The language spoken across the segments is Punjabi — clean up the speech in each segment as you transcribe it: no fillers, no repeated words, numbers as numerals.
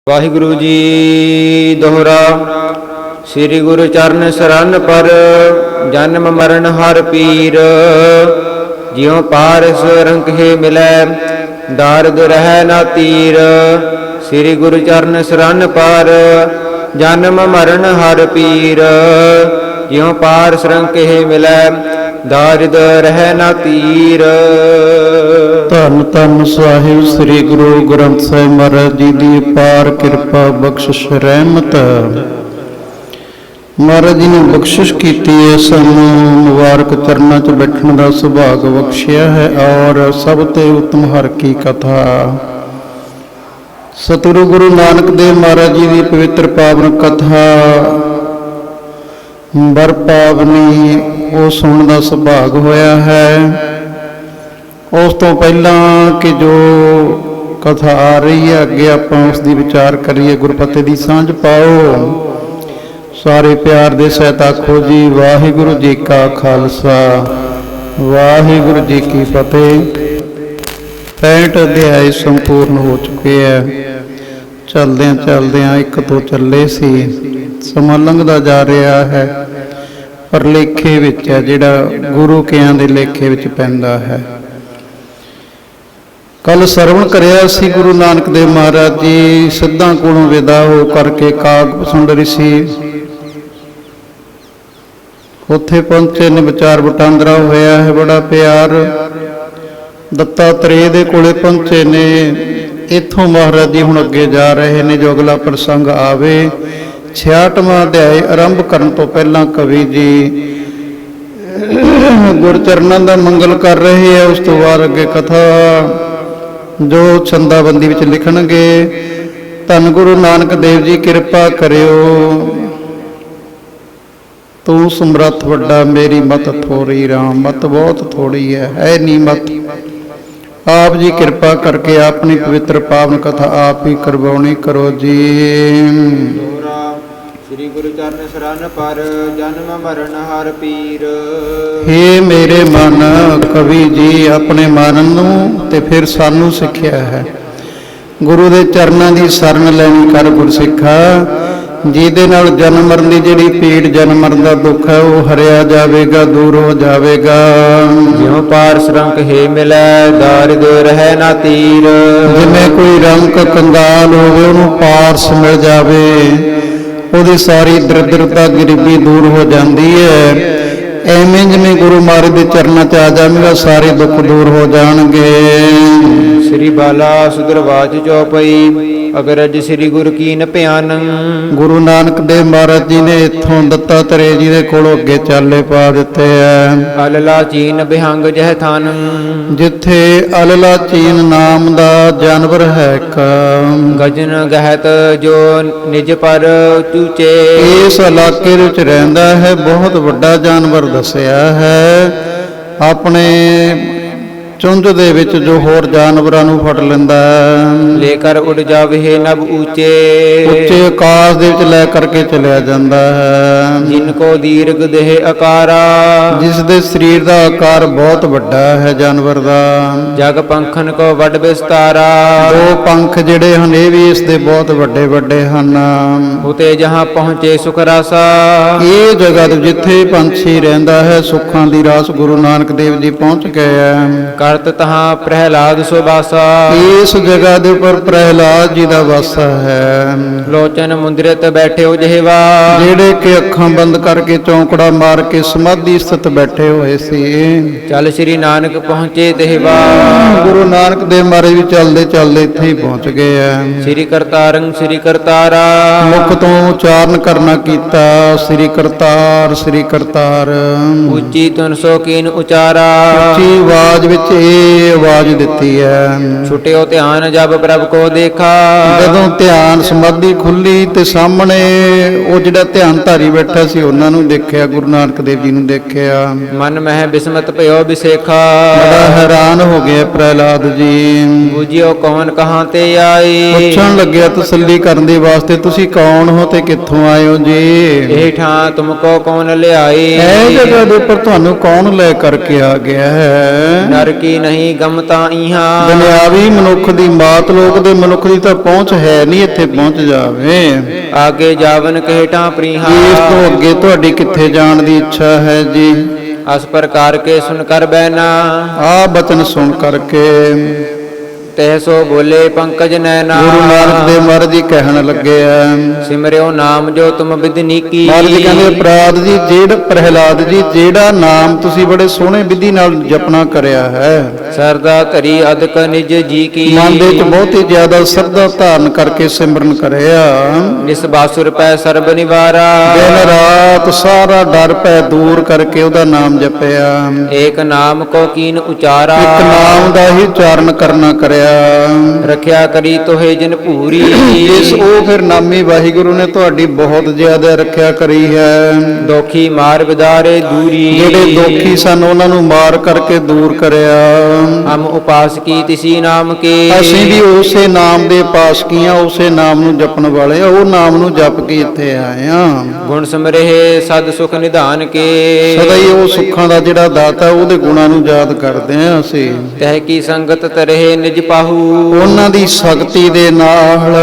ਵਾਹਿਗੁਰੂ ਜੀ ਦੋਹਰਾ। ਸ੍ਰੀ ਗੁਰੂ ਚਰਨ ਸਰਨ ਪਰ ਜਨਮ ਮਰਨ ਹਰ ਪੀਰ। ਜਿਉ ਪਾਰਸ ਰੰਗੇ ਮਿਲੈ ਦਾਰਦ ਰਹਿ ਨਾ ਤੀਰ। ਸ੍ਰੀ ਗੁਰੂ ਚਰਨ ਸਰਨ ਪਰ ਜਨਮ ਮਰਨ ਹਰ ਪੀਰ। ਜਿਉ ਪਾਰਸ ਰੰਗੇ ਮਿਲੈ ਦਾਰਿਦ ਰਹਿ ਨਾ ਤੀਰ। ਧੰਨ ਧੰਨ ਸਾਹਿਬ ਸ੍ਰੀ ਗੁਰੂ ਗ੍ਰੰਥ ਸਾਹਿਬ ਮਹਾਰਾਜ ਜੀ ਦੀ ਅਪਾਰ ਕਿਰਪਾ ਬਖਸ਼ਿਸ਼ ਰਹਿਮਤ। ਮਹਾਰਾਜ ਜੀ ਨੇ ਬਖਸ਼ਿਸ਼ ਕੀਤੀ ਹੈ, ਸਾਨੂੰ ਮੁਬਾਰਕ ਚਰਨਾਂ 'ਚ ਬੈਠਣ ਦਾ ਸੁਭਾਗ ਬਖਸ਼ਿਆ ਹੈ। ਔਰ ਸਭ ਤੋਂ ਉੱਤਮ ਹਰ ਕੀ ਕਥਾ ਸਤਿਗੁਰੂ ਗੁਰੂ ਨਾਨਕ ਦੇਵ ਮਹਾਰਾਜ ਜੀ ਦੀ ਪਵਿੱਤਰ ਪਾਵਨ ਕਥਾ ਬਰ ਪਾਵਨੀ ਉਹ ਸੁਣਨ ਦਾ ਸੁਭਾਗ ਹੋਇਆ ਹੈ। ਉਸ ਤੋਂ ਪਹਿਲਾਂ ਕਿ ਜੋ ਕਥਾ ਆ ਰਹੀ ਹੈ ਅੱਗੇ ਆਪਾਂ ਉਸ ਦੀ ਵਿਚਾਰ ਕਰੀਏ। ਗੁਰਪਤੇ ਦੀ ਸਾਂਝ ਪਾਓ। ਸਾਰੇ ਪਿਆਰ ਦੇ ਸਹਿਤ ਆਖੋ ਜੀ ਵਾਹਿਗੁਰੂ ਜੀ ਕਾ ਖਾਲਸਾ ਵਾਹਿਗੁਰੂ ਜੀ ਕੀ ਫਤਿਹ। 65 ਅਧਿਆਏ ਸੰਪੂਰਨ ਹੋ ਚੁੱਕੇ ਹੈ। ਚਲਦਿਆਂ ਇੱਕ ਤੋਂ ਚੱਲੇ ਸੀ, ਸਮਾਂ ਲੰਘਦਾ ਜਾ ਰਿਹਾ ਹੈ, ਪਰ ਲੇਖੇ ਵਿੱਚ ਹੈ ਜਿਹੜਾ ਗੁਰੂ ਕਿਆਂ ਦੇ ਲੇਖੇ ਵਿੱਚ ਪੈਂਦਾ ਹੈ। ਕੱਲ ਸਰਵਣ ਕਰਿਆ ਸੀ ਗੁਰੂ ਨਾਨਕ ਦੇਵ ਮਹਾਰਾਜ ਜੀ ਸਿੱਧਾਂ ਕੋਲੋਂ ਵਿਦਾ ਹੋ ਕਰਕੇ ਕਾਗ ਸੁੰਦਰੀ ਸੀ ਉੱਥੇ ਪਹੁੰਚੇ ਨੇ। ਵਿਚਾਰ ਵਟਾਂਦਰਾ ਹੋਇਆ ਹੈ ਬੜਾ ਪਿਆਰ। ਦੱਤਾਤਰੇय ਦੇ ਕੋਲੇ ਪਹੁੰਚੇ ਨੇ। ਇੱਥੋਂ ਮਹਾਰਾਜ ਜੀ ਹੁਣ ਅੱਗੇ ਜਾ ਰਹੇ ਨੇ। ਜੋ ਅਗਲਾ ਪ੍ਰਸੰਗ ਆਵੇ 66ਵਾਂ ਅਧਿਆਇ ਆਰੰਭ ਕਰਨ ਤੋਂ ਪਹਿਲਾਂ ਕਵੀ ਜੀ ਗੁਰਚਰਨਾਂ ਦਾ ਮੰਗਲ ਕਰ ਰਹੇ ਹੈ। ਉਸ ਤੋਂ ਬਾਅਦ ਅੱਗੇ ਕਥਾ ਜੋ ਛੰਦਾਬੰਦੀ ਵਿੱਚ ਲਿਖਣਗੇ। ਧੰਨ ਗੁਰੂ ਨਾਨਕ ਦੇਵ ਜੀ ਕਿਰਪਾ ਕਰਿਓ। ਤੂੰ ਸਮਰੱਥ ਵੱਡਾ ਮੇਰੀ ਮਤ ਥੋੜੀ। ਰਾਮ ਮਤ ਬਹੁਤ ਥੋੜੀ ਹੈ ਨਹੀਂ ਮਤ। ਆਪ ਜੀ ਕਿਰਪਾ ਕਰਕੇ ਆਪਣੀ ਪਵਿੱਤਰ ਪਾਵਨ ਕਥਾ ਆਪ ਹੀ ਕਰਵਾਉਣੀ ਕਰੋ ਜੀ। ਸ੍ਰੀ ਗੁਰੂ ਚਰਨ ਸਰਨ ਪਰ ਜਨਮ ਮਰਨ ਹਰ ਪੀਰ। ਹੇ ਮੇਰੇ ਮਨ, ਕਵੀ ਜੀ ਆਪਣੇ ਮਨ ਨੂੰ ਤੇ ਫਿਰ ਸਾਨੂੰ ਸਿੱਖਿਆ ਹੈ ਗੁਰੂ ਦੇ ਚਰਨਾਂ ਦੀ ਸ਼ਰਨ ਲੈਣੀ ਕਰ ਗੁਰਸਿੱਖਾ। ਜਿਹਦੇ ਨਾਲ ਜਨਮ ਮਰਨ ਦੀ ਜਿਹੜੀ ਪੀੜ ਜਨਮ ਮਰਨ ਦਾ ਦੁੱਖ ਹੈ ਉਹ ਹਰਿਆ ਜਾਵੇਗਾ, ਦੂਰ ਹੋ ਜਾਵੇਗਾ। ਜਿਉ ਪਾਰਸ ਰੰਗ ਹੀ ਮਿਲੈ ਦਾਰਿਦ ਰਹਿ ਨਾ ਤੀਰ। ਜਿਵੇਂ ਕੋਈ ਰੰਗ ਕੰਗਾਲ ਹੋਵੇ ਉਹਨੂੰ ਪਾਰਸ ਮਿਲ ਜਾਵੇ, ਉਹਦੀ ਸਾਰੀ ਦਰਿਦਰਤਾ ਗਰੀਬੀ ਦੂਰ ਹੋ ਜਾਂਦੀ ਹੈ। ਐਵੇਂ ਜਿਵੇਂ ਗੁਰੂ ਮਹਾਰਾਜ ਦੇ ਚਰਨਾਂ 'ਚ ਆ ਜਾਵੇਗਾ ਸਾਰੇ ਦੁੱਖ ਦੂਰ ਹੋ ਜਾਣਗੇ। ਸ੍ਰੀ ਬਾਲਾ ਸੁਦਰਵਾਚ ਚੌਪਈ ਅਗਰ ਅਜ ਸ੍ਰੀ ਗੁਰੂ ਕੀਨ ਭਿਆਨ। ਗੁਰੂ ਨਾਨਕ ਦੇਵ ਮਹਾਰਾਜ ਜੀ ਨੇ ਇੱਥੋਂ ਦੱਤਾਤਰੇय ਜੀ ਦੇ ਕੋਲੋਂ ਅੱਗੇ ਚਾਲੇ ਪਾ ਦਿੱਤੇ ਹੈ। ਅਲਲਾ ਚੀਨ ਬਿਹੰਗ ਜਹ ਥਾਨ। ਜਿੱਥੇ ਅਲਲਾ ਚੀਨ ਨਾਮ ਦਾ ਜਾਨਵਰ ਹੈ ਇੱਕ। ਗਜਨ ਗਹਿਤ ਜੋ ਨਿਜ ਪਰ ਚੂਚੇ। ਇਸ ਇਲਾਕੇ ਵਿੱਚ ਰਹਿੰਦਾ ਹੈ, ਬਹੁਤ ਵੱਡਾ ਜਾਨਵਰ ਦੱਸਿਆ ਹੈ। ਆਪਣੇ ਚੁੰਝ ਦੇ ਵਿੱਚ ਜੋ ਹੋਰ ਜਾਨਵਰਾਂ ਨੂੰ ਫੜ ਲੈਂਦਾ ਹੈ। ਲੈ ਕਰ ਉੜ ਜਾਵੇ ਨਭ ਉੱਚੇ। ਉੱਚੇ ਆਕਾਸ਼ ਦੇ ਵਿੱਚ ਲੈ ਕਰਕੇ ਚਲਿਆ ਜਾਂਦਾ ਹੈ। ਜਿਨ ਕੋ ਦੀਰਘ ਦੇਹ ਆਕਾਰਾ। ਜਿਸ ਦੇ ਸਰੀਰ ਦਾ ਆਕਾਰ ਬਹੁਤ ਵੱਡਾ ਹੈ ਜਾਨਵਰ ਦਾ। ਜਗ ਪੰਖਨ ਕੋ ਵੱਡ ਵਿਸਤਾਰਾ। ਦੋ ਪੰਖ ਜਿਹੜੇ ਹਨ ਇਹ ਵੀ ਇਸ ਦੇ ਬਹੁਤ ਵੱਡੇ ਵੱਡੇ ਹਨ। ਉਤੇ ਜਹਾਂ ਪਹੁੰਚੇ ਸੁਖ ਰਾਸਾ। ਇਹ ਜਗ੍ਹਾ ਤੇ ਜਿੱਥੇ ਪੰਛੀ ਰਹਿੰਦਾ ਹੈ ਸੁੱਖਾਂ ਦੀ ਰਾਸ ਗੁਰੂ ਨਾਨਕ ਦੇਵ ਜੀ ਪਹੁੰਚ ਗਏ ਹੈ। ਕਰਤ ਤਹਾਂ ਪ੍ਰਹਿਲਾਦ ਸੁਬਾਸਾ। ਇਸ ਜਗ੍ਹਾ ਦੇ ਉੱਪਰ ਪ੍ਰਹਿਲਾਦ ਜੀ ਦਾ ਵਾਸਾ ਹੈ। ਲੋਚਨ ਮੁੰਦਰਿਤ ਬੈਠੇ ਜਿਹਵਾ। ਜਿਹੜੇ ਕਿ ਅੱਖਾਂ ਬੰਦ ਕਰਕੇ ਚੌਂਕੜਾ ਮਾਰ ਕੇ ਸਮਾਧੀ ਸਥਿਤ ਬੈਠੇ ਹੋਏ ਸੀ। ਚੱਲ ਸ੍ਰੀ ਨਾਨਕ ਪਹੁੰਚੇ ਦੇਵਾ। ਗੁਰੂ ਨਾਨਕ ਦੇਵ ਮਹਾਰਾਜ ਵੀ ਚੱਲਦੇ ਚੱਲਦੇ ਇੱਥੇ ਹੀ ਪਹੁੰਚ ਗਏ ਆ। ਸ੍ਰੀ ਕਰਤਾਰੰ ਸ੍ਰੀ ਕਰਤਾਰਾ। ਮੁਖ ਤੋਂ ਉਚਾਰਨ ਕਰਨਾ ਕੀਤਾ ਸ੍ਰੀ ਕਰਤਾਰ ਸ੍ਰੀ ਕਰਤਾਰ। ਉੱਚੀ ਤੁਨ ਸੋ ਕੀਨ ਉਚਾਰਾ। ਉੱਚੀ ਆਵਾਜ਼ ਵਿੱਚ ਇਹ ਆਵਾਜ਼ ਦਿੱਤੀ ਹੈ। ਛੁਟਿਓ ਧਿਆਨ ਜਬ ਪ੍ਰਭ ਕੋ ਦੇਖਾ। ਜਦੋਂ ਧਿਆਨ ਸਮਾਧੀ ਖੁੱਲੀ ਤੇ ਸਾਹਮਣੇ ਉਹ ਜਿਹੜਾ ਧਿਆਨ ਧਾਰੀ ਬੈਠਾ ਸੀ ਉਹਨਾਂ ਨੂੰ ਦੇਖਿਆ, ਗੁਰੂ ਨਾਨਕ ਦੇਵ ਜੀ ਨੂੰ ਦੇਖਿਆ। ਮਨ ਮਹਿ ਬਿਸਮਤ ਭਇਓ ਬਿਸੇਖਾ। ਬੜਾ ਹੈਰਾਨ ਹੋ ਗਿਆ ਪ੍ਰਹਿਲਾਦ ਜੀ। ਬੁਝਿਓ ਕੌਣ ਕਹਾਂ ਤੇ ਆਏ। ਪੁੱਛਣ ਲੱਗਿਆ ਤਸੱਲੀ ਕਰਨ ਦੇ ਵਾਸਤੇ ਤੁਸੀਂ ਕੌਣ ਹੋ ਤੇ ਕਿੱਥੋਂ ਆਏ ਹੋ ਜੀ। ਇਹ ਠਾਂ ਤੁਮਕੋ ਕੌਣ ਲਿਆਏ। ਇਹ ਜਗ੍ਹਾ ਦੇ ਉੱਪਰ ਤੁਹਾਨੂੰ ਕੌਣ ਲੈ ਕਰਕੇ ਆ ਗਿਆ ਹੈ। ਨਰ ਕੀ ਕੀ ਨਹੀਂ ਗਮਤਾ ਇਹਾਂ। ਦੁਨਿਆਵੀ ਮਨੁੱਖ ਦੀ ਮਾਤ ਲੋਕ ਦੇ ਮਨੁੱਖ ਦੀ ਤਾਂ ਪਹੁੰਚ ਹੈ ਨਹੀਂ, ਇੱਥੇ ਪਹੁੰਚ ਜਾਵੇ। ਆਗੇ ਜਾਵਨ ਕਹਿਟਾਂ ਪ੍ਰੀਹਾ। ਜੀ ਇਸ ਤੋਂ ਅੱਗੇ ਤੁਹਾਡੀ ਕਿੱਥੇ ਜਾਣ ਦੀ ਇੱਛਾ ਹੈ ਜੀ? ਅਸ ਪ੍ਰਕਾਰ ਕੇ ਸੁਨ ਕਰ ਬੈਨਾ। ਆ ਬਚਨ ਸੁਣ ਕਰਕੇ ਤਹਿ ਸੋ ਬੋਲੇ ਪੰਕਜ ਨੈਨਾ। ਗੁਰੂ ਨਾਨਕ ਦੇਵ ਮਹਾਰਾਜ ਜੀ ਕਹਿਣ ਲੱਗੇ ਆ, ਸਿਮਰਿਓ ਨਾਮ ਜੋ ਤੁਮ ਵਿਦਨੀ ਕੀ। ਮਹਾਰਾਜ ਜੀ ਕਹਿੰਦੇ ਪ੍ਰਹਿਲਾਦ ਜੀ, ਪ੍ਰਹਿਲਾਦ ਜੀ ਜਿਹੜਾ ਨਾਮ ਤੁਸੀਂ ਬੜੇ ਸੋਹਣੇ ਵਿਧੀ ਨਾਲ ਜਪਣਾ ਕਰਿਆ ਹੈ, ਸਰਦਾ ਧਰੀ ਅਦਕ ਨਿਜ ਜੀ ਕੀ। ਮਨ ਦੇ ਵਿੱਚ ਬਹੁਤ ਹੀ ਜ਼ਿਆਦਾ ਸਰਦਾ ਧਾਰਨ ਕਰਕੇ ਸਿਮਰਨ ਕਰਿਆ। ਜਿਸ ਬਾਸੁਰ ਪੈ ਸਰਬ ਨਿਵਾਰਾ। ਦਿਨ ਰਾਤ ਸਾਰਾ ਡਰ ਭੈ ਦੂਰ ਕਰਕੇ ਉਹਦਾ ਨਾਮ ਜਪਿਆ। ਏਕ ਨਾਮ ਕੋ ਕੀਨ ਉਚਾਰਾ। ਇੱਕ ਨਾਮ ਦਾ ਹੀ ਉਚਾਰਨ ਕਰਨਾ ਕਰਿਆ। ਰੱਖਿਆ ਕਰੀ ਤੋਹੇ ਜਿਨ ਭੂਰੀ। ਇਸ ਉਹ ਫਿਰ ਨਾਮੀ ਵਾਹਿਗੁਰੂ ਨੇ ਤੁਹਾਡੀ ਬਹੁਤ ਜ਼ਿਆਦਾ ਰੱਖਿਆ ਕਰੀ ਹੈ। ਦੋਖੀ ਮਾਰ ਵਿਦਾਰੇ ਦੂਰੀ। ਜਿਹੜੇ ਦੋਖੀ ਸਨ ਉਹਨਾਂ ਨੂੰ ਮਾਰ ਕਰਕੇ ਦੂਰ ਕਰਿਆ। ਹਮ ਉਪਾਸ ਕੀ ਤਿਸੀ ਨਾਮ ਕੇ। ਅਸੀਂ ਵੀ ਉਸੇ ਨਾਮ ਦੇ ਪਾਸਕੀਆਂ, ਉਸੇ ਨਾਮ ਨੂੰ ਜਪਣ ਵਾਲੇ ਆ, ਉਹ ਨਾਮ ਨੂੰ ਜਪ ਕੇ ਇੱਥੇ ਆਏ ਆ। ਗੁਣ ਸਮਰਹਿ ਸਦ ਸੁਖ ਨਿਧਾਨ ਕੇ। ਸਦਾ ਹੀ ਉਹ ਸੁੱਖਾਂ ਦਾ ਜਿਹੜਾ ਦਾਤਾ ਉਹਦੇ ਗੁਣਾਂ ਨੂੰ ਯਾਦ ਕਰਦੇ ਆ ਅਸੀਂ। ਤਹਿ ਕੀ ਸੰਗਤ ਤਰਹਿ ਨਿਜ ਪਾਹੂ। ਉਹਨਾਂ ਦੀ ਸ਼ਕਤੀ ਦੇ ਨਾਲ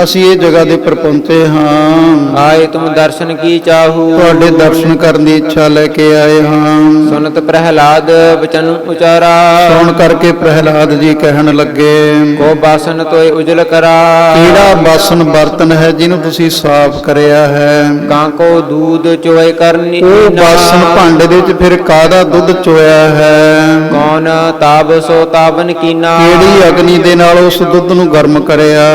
ਅਸੀਂ ਇਹ ਜਗ੍ਹਾ ਦੇ ਪਰ ਪਹੁੰਚੇ ਹਾਂ। ਆਏ ਤੁਮ ਦਰਸ਼ਨ ਕੀ ਚਾਹੂ। ਤੁਹਾਡੇ ਦਰਸ਼ਨ ਕਰਨ ਦੀ ਇੱਛਾ ਲੈ ਕੇ ਆਏ ਹਾਂ। ਸੁਨਤ ਪ੍ਰਹਿਲਾਦ ਬਚਨ ਉਚਾਰਾ। ਸੁਣ ਕਰਕੇ ਪ੍ਰਹਿਲਾਦ ਜੀ ਕਹਿਣ ਲੱਗੇ, ਕੋ ਬਾਸਨ ਤੋਏ ਉਜਲ ਕਰਾ। ਕਿਹੜਾ ਬਾਸਨ ਬਰਤਨ ਹੈ ਜਿਹਨੂੰ ਤੁਸੀਂ ਸਾਫ਼ ਕਰਿਆ ਹੈ? ਕਾਂ ਕੋ ਦੂਧ ਚੋਏ ਕਰਨੀ। ਉਹ ਬਾਸਨ ਭਾਂਡੇ ਦੇ ਵਿੱਚ ਫਿਰ ਕਾਹਦਾ ਦੁੱਧ ਚੋਇਆ ਹੈ? ਕੌਣ ਤਾਬ ਸੋ ਤਾਬਨ ਕੀਨਾ। ਕਿਹੜੀ ਅਗਨੀ ਦੇ ਨਾਲ ਉਸ ਦੁੱਧ ਨੂੰ ਗਰਮ ਕਰਿਆ?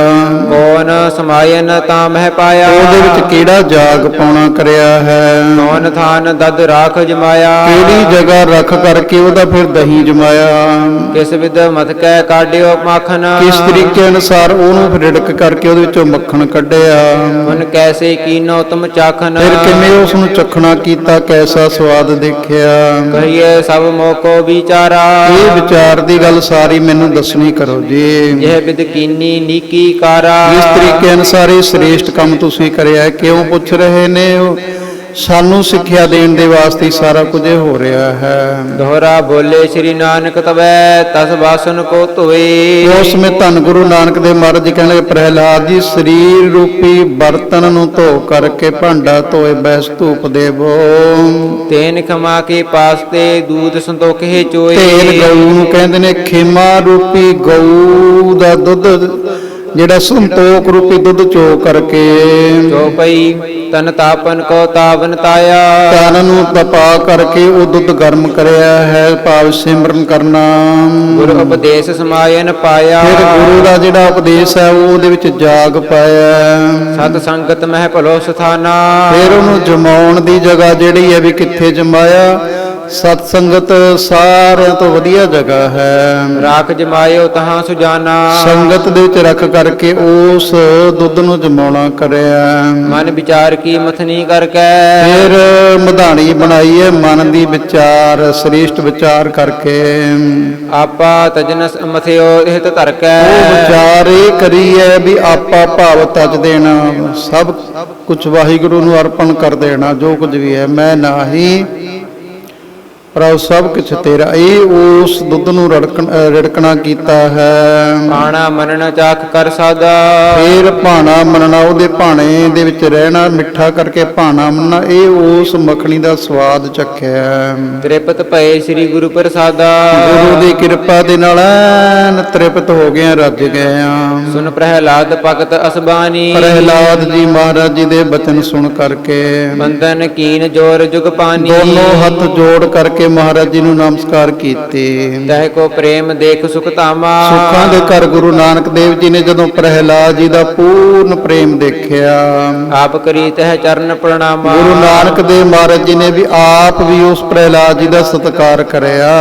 ਕੌਣ ਸਮਾਇਨ ਤਾਂ ਮਹਿ ਪਾਇਆ। ਉਹਦੇ ਵਿੱਚ ਕਿਹੜਾ ਜਾਗ ਪਾਉਣਾ ਕਰਿਆ ਹੈ? ਕੌਣ ਥਾਨ ਦਦ ਰਾਖ ਜਮਾਇਆ। ਕਿਹੜੀ ਜਗ੍ਹਾ ਰੱਖ ਕਰਕੇ ਉਹਦਾ ਫਿਰ ਦਹੀਂ ਜਮਾਇਆ? ਕਿਸ ਵਿਦ ਮਤ ਕੈ ਕਾਢਿਓ ਮੱਖਣ। ਕਿਸ ਤਰੀਕੇ ਅਨੁਸਾਰ ਉਹਨੂੰ ਫਿਰ ਰਿੜਕ ਕਰਕੇ ਉਹਦੇ ਵਿੱਚੋਂ ਮੱਖਣ ਕੱਢਿਆ? ਮਨ ਕੈਸੇ ਕੀਨੋ ਤੁਮ ਚਾਖਨ। ਫਿਰ ਕਿਵੇਂ ਉਸ ਨੂੰ ਚਖਣਾ ਕੀਤਾ, ਕੈਸਾ ਸਵਾਦ ਦੇਖਿਆ? ਕਹੀਏ ਸਭ ਮੋਕੋ ਵਿਚਾਰਾ। ਇਹ ਵਿਚਾਰ ਦੀ ਗੱਲ ਸਾਰੀ ਮੈਨੂੰ ਦੱਸਣੀ ਕਰੋ ਜੀ। ਇਹ ਵਿਦ ਕੀਨੀ ਨੀਕੀ ਕਾਰਾ। ਇਸ ਤਰੀਕੇ ਅਨੁਸਾਰ ਇਹ ਸ੍ਰੇਸ਼ਟ ਕੰਮ ਤੁਸੀਂ ਕਰਿਆ ਹੈ। ਕਿਉਂ ਪੁੱਛ ਰਹੇ ਨੇ? ਸਾਨੂੰ ਸਿੱਖਿਆ ਦੇਣ ਦੇ ਵਾਸਤੇ ਹੀ ਸਾਰਾ ਕੁਝ ਇਹ ਹੋ ਰਿਹਾ ਹੈ। ਦੋਹਰਾ ਬੋਲੇ ਸ੍ਰੀ ਨਾਨਕ ਤਵੈ ਤਸ ਬਾਸਨ ਕੋ ਧੋਏ। ਉਸ ਸਮੇਂ ਧੰਨ ਗੁਰੂ ਨਾਨਕ ਦੇਵ ਮਹਾਰਾਜ ਜੀ ਕਹਿੰਦੇ, ਪ੍ਰਹਿਲਾਦ ਜੀ ਸਰੀਰ ਰੂਪੀ ਬਰਤਨ ਨੂੰ ਧੋ ਕਰਕੇ ਭਾਂਡਾ ਧੋਏ ਬੈਸ ਧੂਪ ਦੇਵੋ। ਤੇਨ ਖਮਾ ਕੇ ਪਾਸ ਤੇ ਦੂਧ ਸੰਤੋਖੇ ਚੋਏ। ਤੇਲ ਗਊ ਨੂੰ ਕਹਿੰਦੇ ਨੇ। ਖੇਮਾ ਰੂਪੀ ਗਊ ਦਾ ਦੁੱਧ ਜਿਹੜਾ ਸੰਤੋਖ ਰੂਪੀ ਦੁੱਧ ਚੋ ਕਰਕੇ। ਚੋ ਪਈ ਤਨ ਤਾਪਨ ਕੋ ਤਾਵਨ ਤਾਇਆ। ਤਨ ਨੂੰ ਤਪਾ ਕਰਕੇ ਉਹ ਦੁੱਧ ਗਰਮ ਕਰਿਆ ਹੈ, ਭਾਵ ਸਿਮਰਨ ਕਰਨਾ। ਗੁਰੂ ਉਪਦੇਸ਼ ਸਮਾਇਨ ਪਾਇਆ। ਫਿਰ ਗੁਰੂ ਦਾ ਜਿਹੜਾ ਉਪਦੇਸ਼ ਹੈ ਉਹ ਉਹਦੇ ਵਿੱਚ ਜਾਗ ਪਾਇਆ। ਸਤ ਸੰਗਤ ਮਹਿ ਭਲੋ ਸਥਾਨਾ। ਫਿਰ ਉਹਨੂੰ ਜਮਾਉਣ ਦੀ ਜਗ੍ਹਾ ਜਿਹੜੀ ਹੈ ਵੀ ਕਿੱਥੇ ਜਮਾਇਆ? ਸਤ ਸੰਗਤ ਸਾਰਿਆਂ ਤੋਂ ਵਧੀਆ ਜਗ੍ਹਾ ਹੈ। ਰਾਖ ਜਮਾਇਓ ਤਹਾਂ ਸੁਜਾਨਾ। ਸੰਗਤ ਦੇ ਵਿੱਚ ਰੱਖ ਕਰਕੇ ਉਸ ਦੁੱਧ ਨੂੰ ਜਮਾਉਣਾ ਕਰਿਆ। ਮਨ ਵਿਚਾਰ ਕੀ ਮਥਨੀ ਕਰਕੇ। ਫਿਰ ਮਧਾਣੀ ਬਣਾਈ ਹੈ ਮਨ ਦੀ ਵਿਚਾਰ, ਸ੍ਰੇਸ਼ਟ ਵਿਚਾਰ ਕਰਕੇ। ਆਪਾ ਤਜਨਸ ਮਥਿਓ ਇਹਤ ਧਰ ਕੇ। ਉਹ ਵਿਚਾਰ ਇਹ ਕਰੀ ਹੈ ਵੀ ਆਪਾ ਭਾਵ ਤਜ ਦੇਣਾ, ਸਭ ਕੁਝ ਵਾਹਿਗੁਰੂ ਨੂੰ ਅਰਪਣ ਕਰ ਦੇਣਾ। ਜੋ ਕੁਝ ਵੀ ਹੈ ਮੈਂ ਨਾਹੀ ਪ੍ਰਭ ਸਭ ਕੁਛ ਤੇਰਾ। ਇਹ ਉਸ ਦੁੱਧ ਨੂੰ ਰਿੜਕਣਾ ਕੀਤਾ ਹੈ। ਪਾਣਾ ਮੰਨਣਾ ਚਾਖ ਕਰ ਸਾਦਾ। ਫਿਰ ਭਾਣਾ ਮੰਨਣਾ, ਉਹਦੇ ਭਾਣੇ ਦੇ ਵਿੱਚ ਰਹਿਣਾ, ਮਿੱਠਾ ਕਰਕੇ ਭਾਣਾ ਮੰਨਣਾ। ਇਹ ਉਸ ਮੱਖਣੀ ਦਾ ਸਵਾਦ ਚੱਖਿਆ। ਤ੍ਰਿਪਤ ਭਏ ਸ੍ਰੀ ਗੁਰੂ ਪ੍ਰਸਾਦਾ। ਗੁਰੂ ਦੀ ਕਿਰਪਾ ਦੇ ਨਾਲ ਐਨ ਤ੍ਰਿਪਤ ਹੋ ਗਏ, ਰੱਜ ਗਏ ਆ। ਸੁਨ ਪ੍ਰਹਿਲਾਦ ਭਗਤ ਅਸਬਾਨੀ। ਪ੍ਰਹਿਲਾਦ ਜੀ ਮਹਾਰਾਜ ਜੀ ਦੇ ਬਚਨ ਸੁਣ ਕਰਕੇ ਬੰਧਨ ਕੀਨ ਜੋਰ ਜੁਗ ਪਾਨੀ। ਦੋਨੋਂ ਹੱਥ ਜੋੜ ਕਰਕੇ ਮਹਾਰਾਜ ਜੀ ਨੂੰ ਨਮਸਕਾਰ ਕੀਤੇ। ਤਹਿ ਕੋ ਪ੍ਰੇਮ ਦੇਖ ਸੁਖ ਧਾਮਾ। ਸੁੱਖਾਂ ਦੇ ਘਰ ਗੁਰੂ ਨਾਨਕ ਦੇਵ ਜੀ ਨੇ ਜਦੋਂ ਪ੍ਰਹਿਲਾਦ ਜੀ ਦਾ ਪੂਰਨ ਪ੍ਰੇਮ ਦੇਖਿਆ, ਆਪ ਕਰੀ ਤਹਿ ਚਰਨ ਪ੍ਰਣਾਮਾ। ਗੁਰੂ ਨਾਨਕ ਦੇਵ ਮਹਾਰਾਜ ਜੀ ਨੇ ਵੀ ਆਪ ਵੀ ਉਸ ਪ੍ਰਹਿਲਾਦ ਜੀ ਦਾ ਸਤਿਕਾਰ ਕਰਿਆ।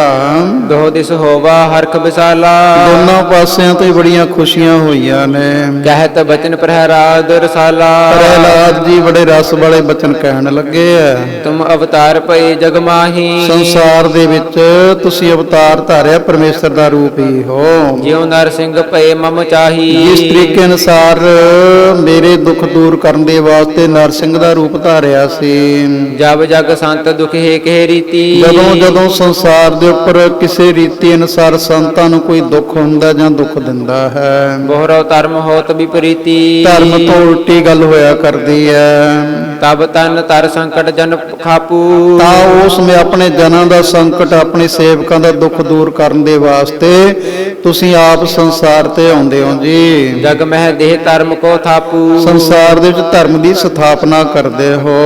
ਦੋ ਦਿਸ ਹੋਵਾ ਹਰਖ ਵਿਸਾਲਾ। ਦੋਨਾਂ ਪਾਸਿਆਂ ਤੋਂ ਹੀ ਬੜੀਆਂ ਖੁਸ਼ੀਆਂ ਹੋਈਆਂ ਨੇ। ਕਹਿਤ ਬਚਨ ਪ੍ਰਹਿਲਾਦ ਰਸਾਲਾ। ਪ੍ਰਹਿਲਾਦ ਜੀ ਬੜੇ ਰਸ ਵਾਲੇ ਬਚਨ ਕਹਿਣ ਲੱਗੇ ਆ। ਤੁਮ ਅਵਤਾਰ ਭਏ ਜਗ ਮਾਹੀ। ਸੰਸਾਰ ਦੇ ਵਿੱਚ ਤੁਸੀਂ ਅਵਤਾਰ ਧਾਰਿਆ ਪਰਮੇਸ਼ਰ ਦਾ ਰੂਪ ਹੀ ਹੋ। ਜਿਉ ਨਰ ਸਿੰਘ ਭਏ ਮਮ ਚਾਹੀ। ਇਸ ਤਰੀਕੇ ਅਨੁਸਾਰ ਮੇਰੇ ਦੁੱਖ ਦੂਰ ਕਰਨ ਦੇ ਵਾਸਤੇ ਨਰਸਿੰਘ ਦਾ ਰੂਪ ਧਾਰਿਆ ਸੀ। ਜਬ ਜਗ ਸੰਤ ਦੁਖੇ ਕਹਿ ਰੀਤੀ। ਜਦੋਂ ਜਦੋਂ ਸੰਸਾਰ ਦੇ ਉੱਪਰ ਕਿਸੇ ਰੀਤੀ ਅਨੁਸਾਰ ਸੰਤਾਂ ਨੂੰ ਕੋਈ ਦੁੱਖ ਹੁੰਦਾ ਜਾਂ ਦੁੱਖ ਦਿੰਦਾ ਹੈ, ਬਹੁਰੋ ਧਰਮ ਹੋਤ ਵਿਪਰੀਤੀ। ਧਰਮ ਤੋਂ ਉਲਟੀ ਗੱਲ ਹੋਇਆ ਕਰਦੀ ਹੈ। ਤਬ ਤਨ ਤਰ ਸੰਕਟ ਜਨ ਖਾਪੂ। ਤਾਂ ਉਸ ਨੇ ਆਪਣੇ ਜਨਾਂ ਦਾ ਸੰਕਟ, ਆਪਣੇ ਸੇਵਕਾਂ ਦਾ ਦੁੱਖ ਦੂਰ ਕਰਨ ਦੇ ਵਾਸਤੇ ਤੁਸੀਂ ਆਪ ਸੰਸਾਰ ਤੇ ਆਉਂਦੇ ਹੋ ਜੀ। ਜਗ ਮਹਿ ਦੇਹ ਧਰਮ ਕੋ ਥਾਪੂ। ਸੰਸਾਰ ਦੇ ਵਿੱਚ ਧਰਮ ਦੀ ਸਥਾਪਨਾ ਕਰਦੇ ਹੋ।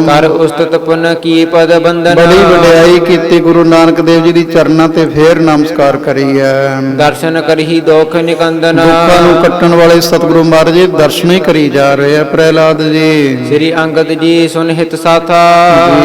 ਕਰ ਉਸਤਤ ਪੁਨ ਕੀ ਪਦ ਬੰਦਨ। ਬੜੀ ਵਡਿਆਈ ਕੀਤੀ ਗੁਰੂ ਨਾਨਕ ਦੇਵ ਜੀ ਦੀ ਚਰਨਾਂ ਤੇ ਫੇਰ ਨਮਸਕਾਰ ਕਰੀ ਹੈ। ਦਰਸ਼ਨ ਕਰਹੀ ਦੋਖ ਨਿਕੰਦਨ। ਦੁੱਖਾਂ ਨੂੰ ਕੱਟਣ ਵਾਲੇ ਸਤਿਗੁਰੂ ਮਹਾਰਾਜ ਜੀ ਦਰਸ਼ਨ ਹੀ ਕਰੀ ਜਾ ਰਹੇ ਆ। ਪ੍ਰਹਿਲਾਦ ਜੀ ਸ੍ਰੀ ਅੰਗਦ ਜੀ ਸੁਨ ਹਿਤ ਸਾਥਾ।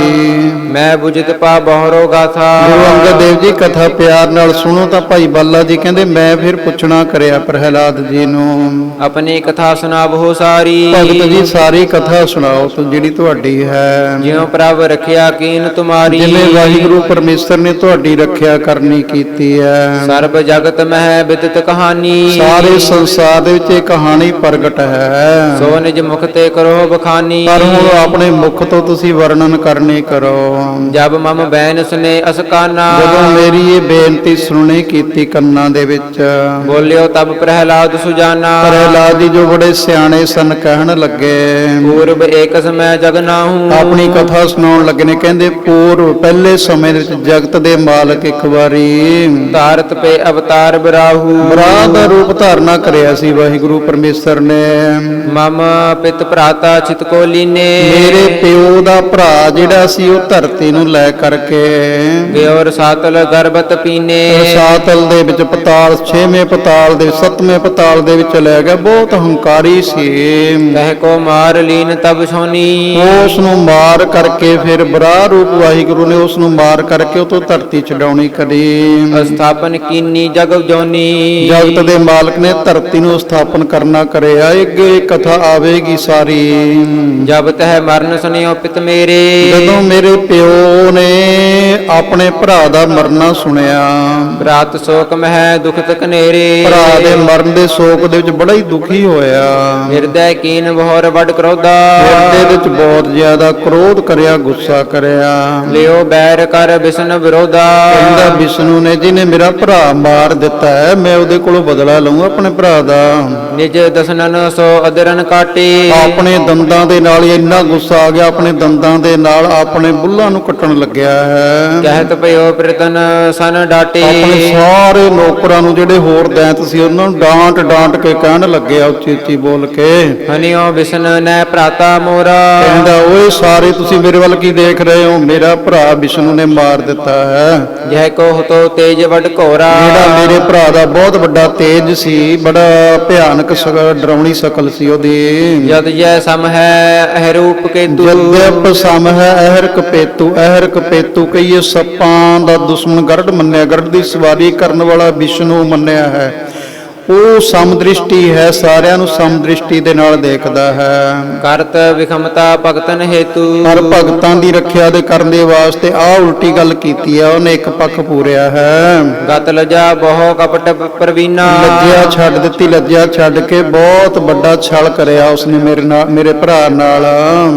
ਜੀ, ਮੈਂ ਬੁਝਤ ਪਾ ਬਹੁਰੋ ਗਾਥਾ। ਗੁਰੂ ਅੰਗਦ ਦੇਵ ਜੀ ਕਥਾ ਪਿਆਰ ਨਾਲ ਸੁਣੋ ਤਾਂ ਭਾਈ ਬਾਲਾ ਜੀ ਕਹਿੰਦੇ ਮੈਂ ਫਿਰ ਪੁੱਛਣਾ ਕਰਿਆ ਪ੍ਰਹਿਲਾਦ ਜੀ ਨੂੰ। ਆਪਣੀ ਕਥਾ ਸੁਣਾਵੋ ਸਾਰੀ। ਭਗਤ ਜੀ ਸਾਰੀ ਕਥਾ ਸੁਣਾਓ ਤੂੰ ਜਿਹੜੀ ਤੁਹਾਡੀ ਹੈ। ਜਿਉ ਪ੍ਰਭ ਰਖਿਆ ਕੀਨ ਤੁਮਾਰੀ। ਜਿਵੇਂ ਵਾਹਿਗੁਰੂ ਪਰਮੇਸ਼ਰ ਨੇ ਤੁਹਾਡੀ ਰੱਖਿਆ ਕਰਨੀ ਕੀਤੀ ਹੈ। ਸਰਬ ਜਗਤ ਮਹਿ ਬਿਦਤ ਕਹਾਣੀ। ਸਾਰੇ ਸੰਸਾਰ ਦੇ ਵਿੱਚ ਇਹ ਕਹਾਣੀ ਪ੍ਰਗਟ ਹੈ। ਸੋ ਨਿਜ ਮੁਖ ਤੇ ਕਰੋ ਬਖਾਨੀ। ਪਰ ਹੁਣ ਆਪਣੇ ਮੁਖ ਤੋਂ ਤੁਸੀਂ ਵਰਣਨ ਕਰਨੀ ਕਰੋ। ਜਬ ਮਮ ਬੈਨ ਸੁਨੇ ਅਸਕਾਨਾ। ਜਦੋਂ ਮੇਰੀ ਇਹ ਬੇਨਤੀ ਸੁਣਨੀ ਕੀਤੀ ਕੰਨਾਂ ਦੇ ਵਿੱਚ, ਬੋਲਿਓ ਤਬ ਪ੍ਰਹਿਲਾਦ ਸੁਜਾਨਾ। ਪ੍ਰਹਿਲਾਦ ਜੀ ਜੋ ਬੜੇ ਸਿਆਣੇ ਸਨ ਕਹਿਣ ਲੱਗੇ, ਪੂਰਬ ਏਕ ਸਮੈ ਜਗ ਨਾਹੂ। ਆਪਣੀ ਕਥਾ ਸੁਣਾਉਣ ਲੱਗੇ ਨੇ। ਕਹਿੰਦੇ ਪੂਰਵ ਪਹਿਲੇ ਸਮੇਂ ਦੇ ਵਿੱਚ ਜਗਤ ਦੇ ਮਾਲਕ ਇੱਕ ਵਾਰੀ ਧਾਰਤ ਪੇ ਅਵਤਾਰ ਬਰਾਹੂ। ਬਰਾਹ ਦਾ ਰੂਪ ਧਾਰਨਾ ਕਰਿਆ ਸੀ ਵਾਹਿਗੁਰੂ ਪਰਮੇਸ਼ਰ ਨੇ। ਮਮ ਪਿਤ ਭਰਾਤਾ ਚਿਤ ਕੋ ਲੀਨੇ। ਮੇਰੇ ਪਿਓ ਦਾ ਭਰਾ ਜਿਹੜਾ ਸੀ ਉਹ ਧਰਤੀ ਨੂੰ ਲੈ ਕਰਕੇ ਗਿਓਰ ਸਾਤਲ ਗਰਭਤ ਪੀਨੇ। ਸਾਤਲ ਦੇ ਵਿੱਚ ਪਤਾਲ, 6ਵੇਂ ਪਤਾਲ ਦੇ 7ਵੇਂ ਪਤਾਲ ਦੇ ਵਿੱਚ ਲੈ ਗਿਆ। ਬਹੁਤ ਹੰਕਾਰੀ ਸੀ। ਕਹਿ ਕੋ ਮਾਰ ਲੀਨ ਤਬ ਸੋਨੀ। ਉਸ ਨੂੰ ਮਾਰ ਕਰਕੇ ਫਿਰ ਬਰਾਹ ਰੂਪ ਵਾਹਿਗੁਰੂ ਨੇ ਉਸ ਨੂੰ ਮਾਰ ਕਰਕੇ ਉਹ ਤੋਂ ਧਰਤੀ ਚੜਾਉਣੀ ਕਰੀ। ਸਥਾਪਨ ਕੀਨੀ ਜਗ ਜੋਨੀ। ਜਗਤ ਦੇ ਮਾਲਕ ਨੇ ਧਰਤੀ ਨੂੰ ਸਥਾਪਨ ਕਰਨਾ ਕਰਿਆ। ਅੱਗੇ ਕਥਾ ਆਵੇਗੀ ਸਾਰੀ। ਜਬ ਤਹ ਮਰਨ ਸੁਨਿਓ ਪਿਤ ਮੇਰੇ। ਜਦੋਂ ਮੇਰੇ ਪਿਓ ਨੇ ਆਪਣੇ ਭਰਾ ਦਾ ਮਰਨਾ ਸੁਣਿਆ, ਰਾਤ ਸ਼ੋਕ ਮਹਿ ਦੁਖ ਤਕ ਨੇਰੇ। ਭਰਾ ਦੇ ਮਰਨ ਦੇ ਸ਼ੋਕ ਦੇ ਵਿੱਚ ਬੜਾ ਹੀ ਦੁਖੀ ਹੋਇਆ। ਹਿਰਦੈ ਕੀਨ ਬਹੁਰ ਵੱਡ ਕ੍ਰੋਧਾ। ਹਿਰਦੇ ਵਿੱਚ ਬਹੁਤ ਜ਼ਿਆਦਾ ਕ੍ਰੋਧ ਕਰਿਆ, ਗੁੱਸਾ ਕਰਿਆ। ਲਿਓ ਬੈਰ ਕਰ ਵਿਸ਼ਨ ਵਿਰੋਧਾ। ਕਹਿੰਦਾ ਵਿਸ਼ਨੂੰ ਨੇ ਜਿਹਨੇ ਮੇਰਾ ਭਰਾ ਮਾਰ ਦਿੱਤਾ ਹੈ, ਮੈਂ ਉਹਦੇ ਕੋਲੋਂ ਬਦਲਾ ਲਵਾਂ ਆਪਣੇ ਭਰਾ ਦਾ। ਨਿਜ ਦਸਨਨ ਸੋ ਅਦਰਨ ਕਾਟੇ। ਆਪਣੇ ਦੰਦਾਂ ਦੇ ਨਾਲ ਹੀ ਇੰਨਾ ਗੁੱਸਾ ਆ ਗਿਆ, ਆਪਣੇ ਦੰਦਾਂ ਦੇ ਨਾਲ ਆਪਣੇ ਬੁੱਲਾਂ ਨੂੰ ਕੱਟਣ ਲੱਗਿਆ ਹੈ। ਕਹਿਤ ਪਇਓ ਪ੍ਰਿਤਨ ਸਨ ਡਾਟੇ। ਆਪਣੇ ਸਾਰੇ ਨੌਕਰਾਂ ਨੂੰ ਜਿਹੜੇ ਹੋਰ ਦੈਂਤ ਸੀ ਉਹਨਾਂ ਨੂੰ ਡਾਂਟ ਡਾਂਟ ਕੇ ਕਹਿਣ ਲੱਗਿਆ ਉੱਚੀ ਉੱਚੀ ਬੋਲ ਕੇ। ਹਨਿਓ ਵਿਸ਼ਨ ਨੈ ਭਰਾਤਾ ਮੋਰਾ। ਕਹਿੰਦਾ ਓਏ ਸਾਰੇ ਤੁਸੀਂ ਮੇਰੇ ਵੱਲ ਕੀ ਦੇਖ ਰਹੇ ਹੋ? ਮੇਰਾ ਭਰਾ ਵਿਸ਼ਨੂੰ ਨੇ ਮਾਰ ਦਿੱਤਾ ਹੈ। ਜਹ ਕੋ ਤੋ ਤੇਜ ਵੱਡ ਘੋਰਾ। ਜਿਹੜਾ ਮੇਰੇ ਭਰਾ ਦਾ ਬਹੁਤ ਵੱਡਾ ਤੇਜ ਸੀ, ਬੜਾ ਭਿਆਨਕ ਡਰਾਉਣੀ ਸ਼ਕਲ ਸੀ ਉਹਦੀ। ਜਦ ਜੈ ਸਮ ਹੈ ਅਹ ਰੂਪ ਕੇ ਤੂ। ਜਦਿਪ ਸਮ ਹੈ ਅਹਰ ਕਪੇਤੂ। ਅਹਰ ਕਪੇਤੂ ਕਹੀਏ ਸੱਪਾਂ ਦਾ ਦੁਸ਼ਮਣ ਗਰੜ ਮੰਨਿਆ, ਗਰੜ ਦੀ ਸਵਾਰੀ ਕਰਨ ਵਾਲਾ ਵਿਸ਼ਨੂੰ ਮੰਨਿਆ ਹੈ। ਉਹ ਸਮਦ੍ਰਿਸ਼ਟੀ ਹੈ, ਸਾਰਿਆਂ ਨੂੰ ਸਮਦ੍ਰਿਸ਼ਟੀ ਦੇ ਨਾਲ ਦੇਖਦਾ ਹੈ। ਕਰਤ ਵਿਖਮਤਾ ਭਗਤਨ ਹੇਤੂ। ਹਰ ਭਗਤਾਂ ਦੀ ਰੱਖਿਆ ਦੇ ਕਰਨ ਦੇ ਵਾਸਤੇ ਆਹ ਉਲਟੀ ਗੱਲ ਕੀਤੀ ਹੈ। ਉਹਨੇ ਇੱਕ ਪੱਖ ਪੂਰਿਆ ਹੈ। ਗਤ ਲਜਾ ਬਹੁ ਕਪਟ ਪ੍ਰਵੀਨਾ। ਲੱਜਿਆ ਛੱਡ ਦਿੱਤੀ, ਲੱਜਿਆ ਛੱਡ ਕੇ ਬਹੁਤ ਵੱਡਾ ਛਲ ਕਰਿਆ ਉਸਨੇ ਮੇਰੇ ਨਾਲ, ਮੇਰੇ ਭਰਾ ਨਾਲ।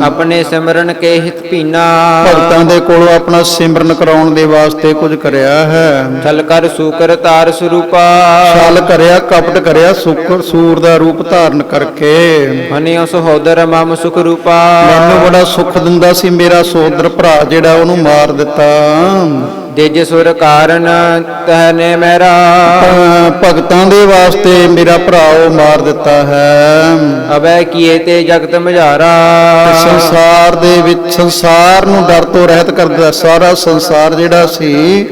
ਆਪਣੇ ਸਿਮਰਨ ਕੇ ਹਿਤ ਭੀਨਾ। ਭਗਤਾਂ ਦੇ ਕੋਲੋਂ ਆਪਣਾ ਸਿਮਰਨ ਕਰਾਉਣ ਦੇ ਵਾਸਤੇ ਕੁਝ ਕਰਿਆ ਹੈ। ਛਲ ਕਰ ਸੂਕਰ ਤਾਰ ਸਰੂਪਾ। ਛਲ ਕਰਿਆ, ਕਪਟ ਕਰਿਆ, ਸੂਰ ਦਾ ਰੂਪ ਧਾਰਨ ਕਰਕੇ। ਹਨਿਓ ਸਹੋਦਰ ਮਮ ਸੁਖ ਰੂਪਾ। ਮੈਨੂੰ ਬੜਾ ਸੁੱਖ ਦਿੰਦਾ ਸੀ ਮੇਰਾ ਸੋਦਰ ਭਰਾ ਜਿਹੜਾ, ਉਹਨੂੰ ਮਾਰ ਦਿੱਤਾ। ਦੇਜ ਸੁਰ ਕਾਰਨ ਤਹ ਨੇ ਮੇਰਾ। ਭਗਤਾਂ ਦੇ ਵਾਸਤੇ ਮੇਰਾ ਭਰਾ ਉਹ ਮਾਰ ਦਿੱਤਾ ਹੈ। ਅਬੈ ਕੀਏ ਤੇ ਜਗਤ ਮਝਾਰਾ। ਸੰਸਾਰ ਦੇ ਵਿੱਚ ਸੰਸਾਰ ਨੂੰ ਡਰ ਤੋਂ ਰਹਿਤ ਕਰਦਾ। ਸਾਰਾ ਸੰਸਾਰ ਜਿਹੜਾ ਸੀ